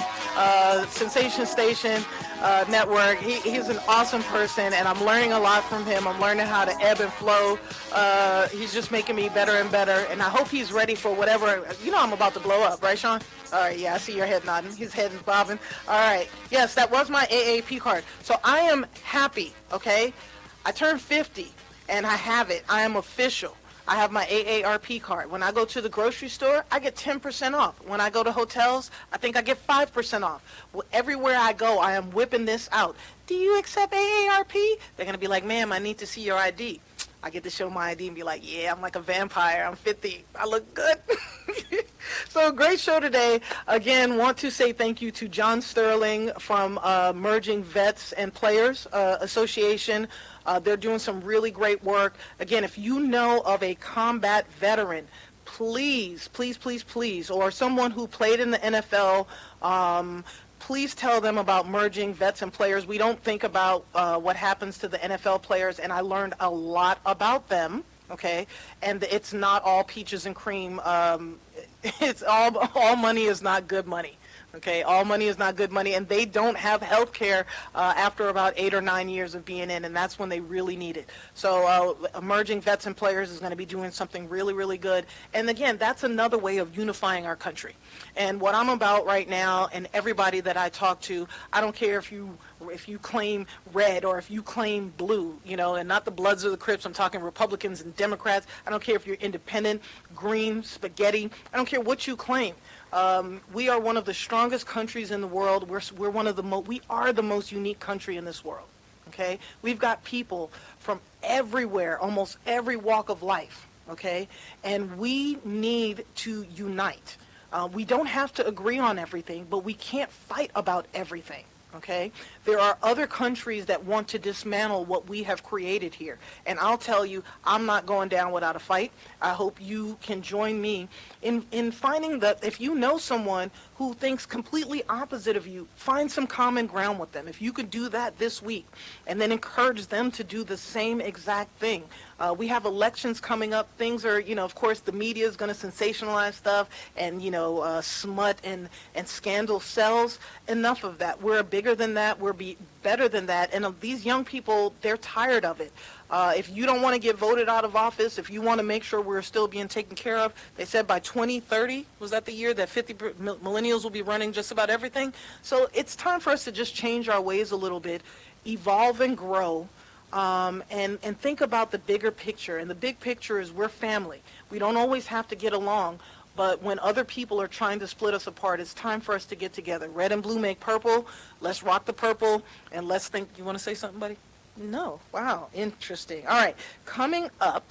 Sensation Station Network, he's an awesome person, and I'm learning a lot from him. I'm learning how to ebb and flow. He's just making me better and better, and I hope he's ready for whatever. You know I'm about to blow up, right, Sean? All right, yeah, I see your head nodding. His head is bobbing. All right, yes, that was my AAP card. So I am happy, okay? I turned 50, and I have it. I am official. I have my AARP card. When I go to the grocery store, I get 10% off. When I go to hotels, I think I get 5% off. Well, everywhere I go, I am whipping this out. Do you accept AARP? They're going to be like, ma'am, I need to see your ID. I get to show my ID and be like, yeah, I'm like a vampire. I'm 50. I look good. So great show today. Again, want to say thank you to John Sterling from Merging Vets and Players Association. They're doing some really great work. Again, if you know of a combat veteran, please, please, please, please, or someone who played in the NFL, please tell them about Merging Vets and Players. We don't think about what happens to the NFL players, and I learned a lot about them, okay? And it's not all peaches and cream. It's all money is not good money. Okay, all money is not good money, and they don't have health care after about 8 or 9 years of being in, and that's when they really need it. So Emerging Vets and Players is going to be doing something really, really good. And again, that's another way of unifying our country. And what I'm about right now, and everybody that I talk to, I don't care if you claim red or if you claim blue, you know, and not the Bloods or the Crips. I'm talking Republicans and Democrats. I don't care if you're independent, green, spaghetti. I don't care what you claim. We are one of the strongest countries in the world. We're one of we are the most unique country in this world. Okay, we've got people from everywhere, almost every walk of life. Okay, and we need to unite. We don't have to agree on everything, but we can't fight about everything. Okay, there are other countries that want to dismantle what we have created here, and I'll tell you, I'm not going down without a fight. I hope you can join me in finding that if you know someone who thinks completely opposite of you, find some common ground with them. If you could do that this week, and then encourage them to do the same exact thing. We have elections coming up. Things are, you know, of course, the media is going to sensationalize stuff, and, you know, smut and scandal sells. Enough of that. We're bigger than that. We're better than that. And these young people, they're tired of it. If you don't want to get voted out of office, if you want to make sure we're still being taken care of, they said by 2030, was that the year that 50 millennials will be running just about everything? So it's time for us to just change our ways a little bit, evolve and grow. And think about the bigger picture. And the big picture is we're family. We don't always have to get along, but when other people are trying to split us apart, it's time for us to get together. Red and blue make purple. Let's rock the purple, and let's think. You want to say something, buddy? No. Wow. Interesting. All right. Coming up,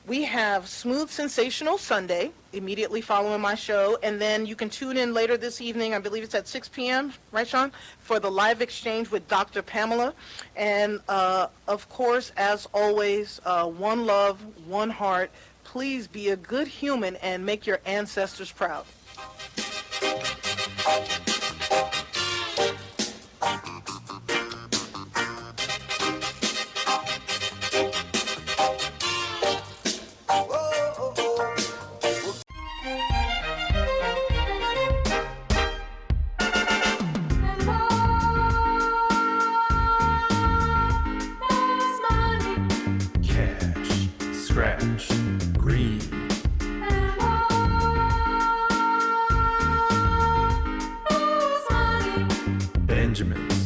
we have Smooth Sensational Sunday, immediately following my show, and then you can tune in later this evening, I believe it's at 6 p.m., right, Sean, for the live exchange with Dr. Pamela. And, of course, as always, one love, one heart. Please be a good human and make your ancestors proud. Benjamin.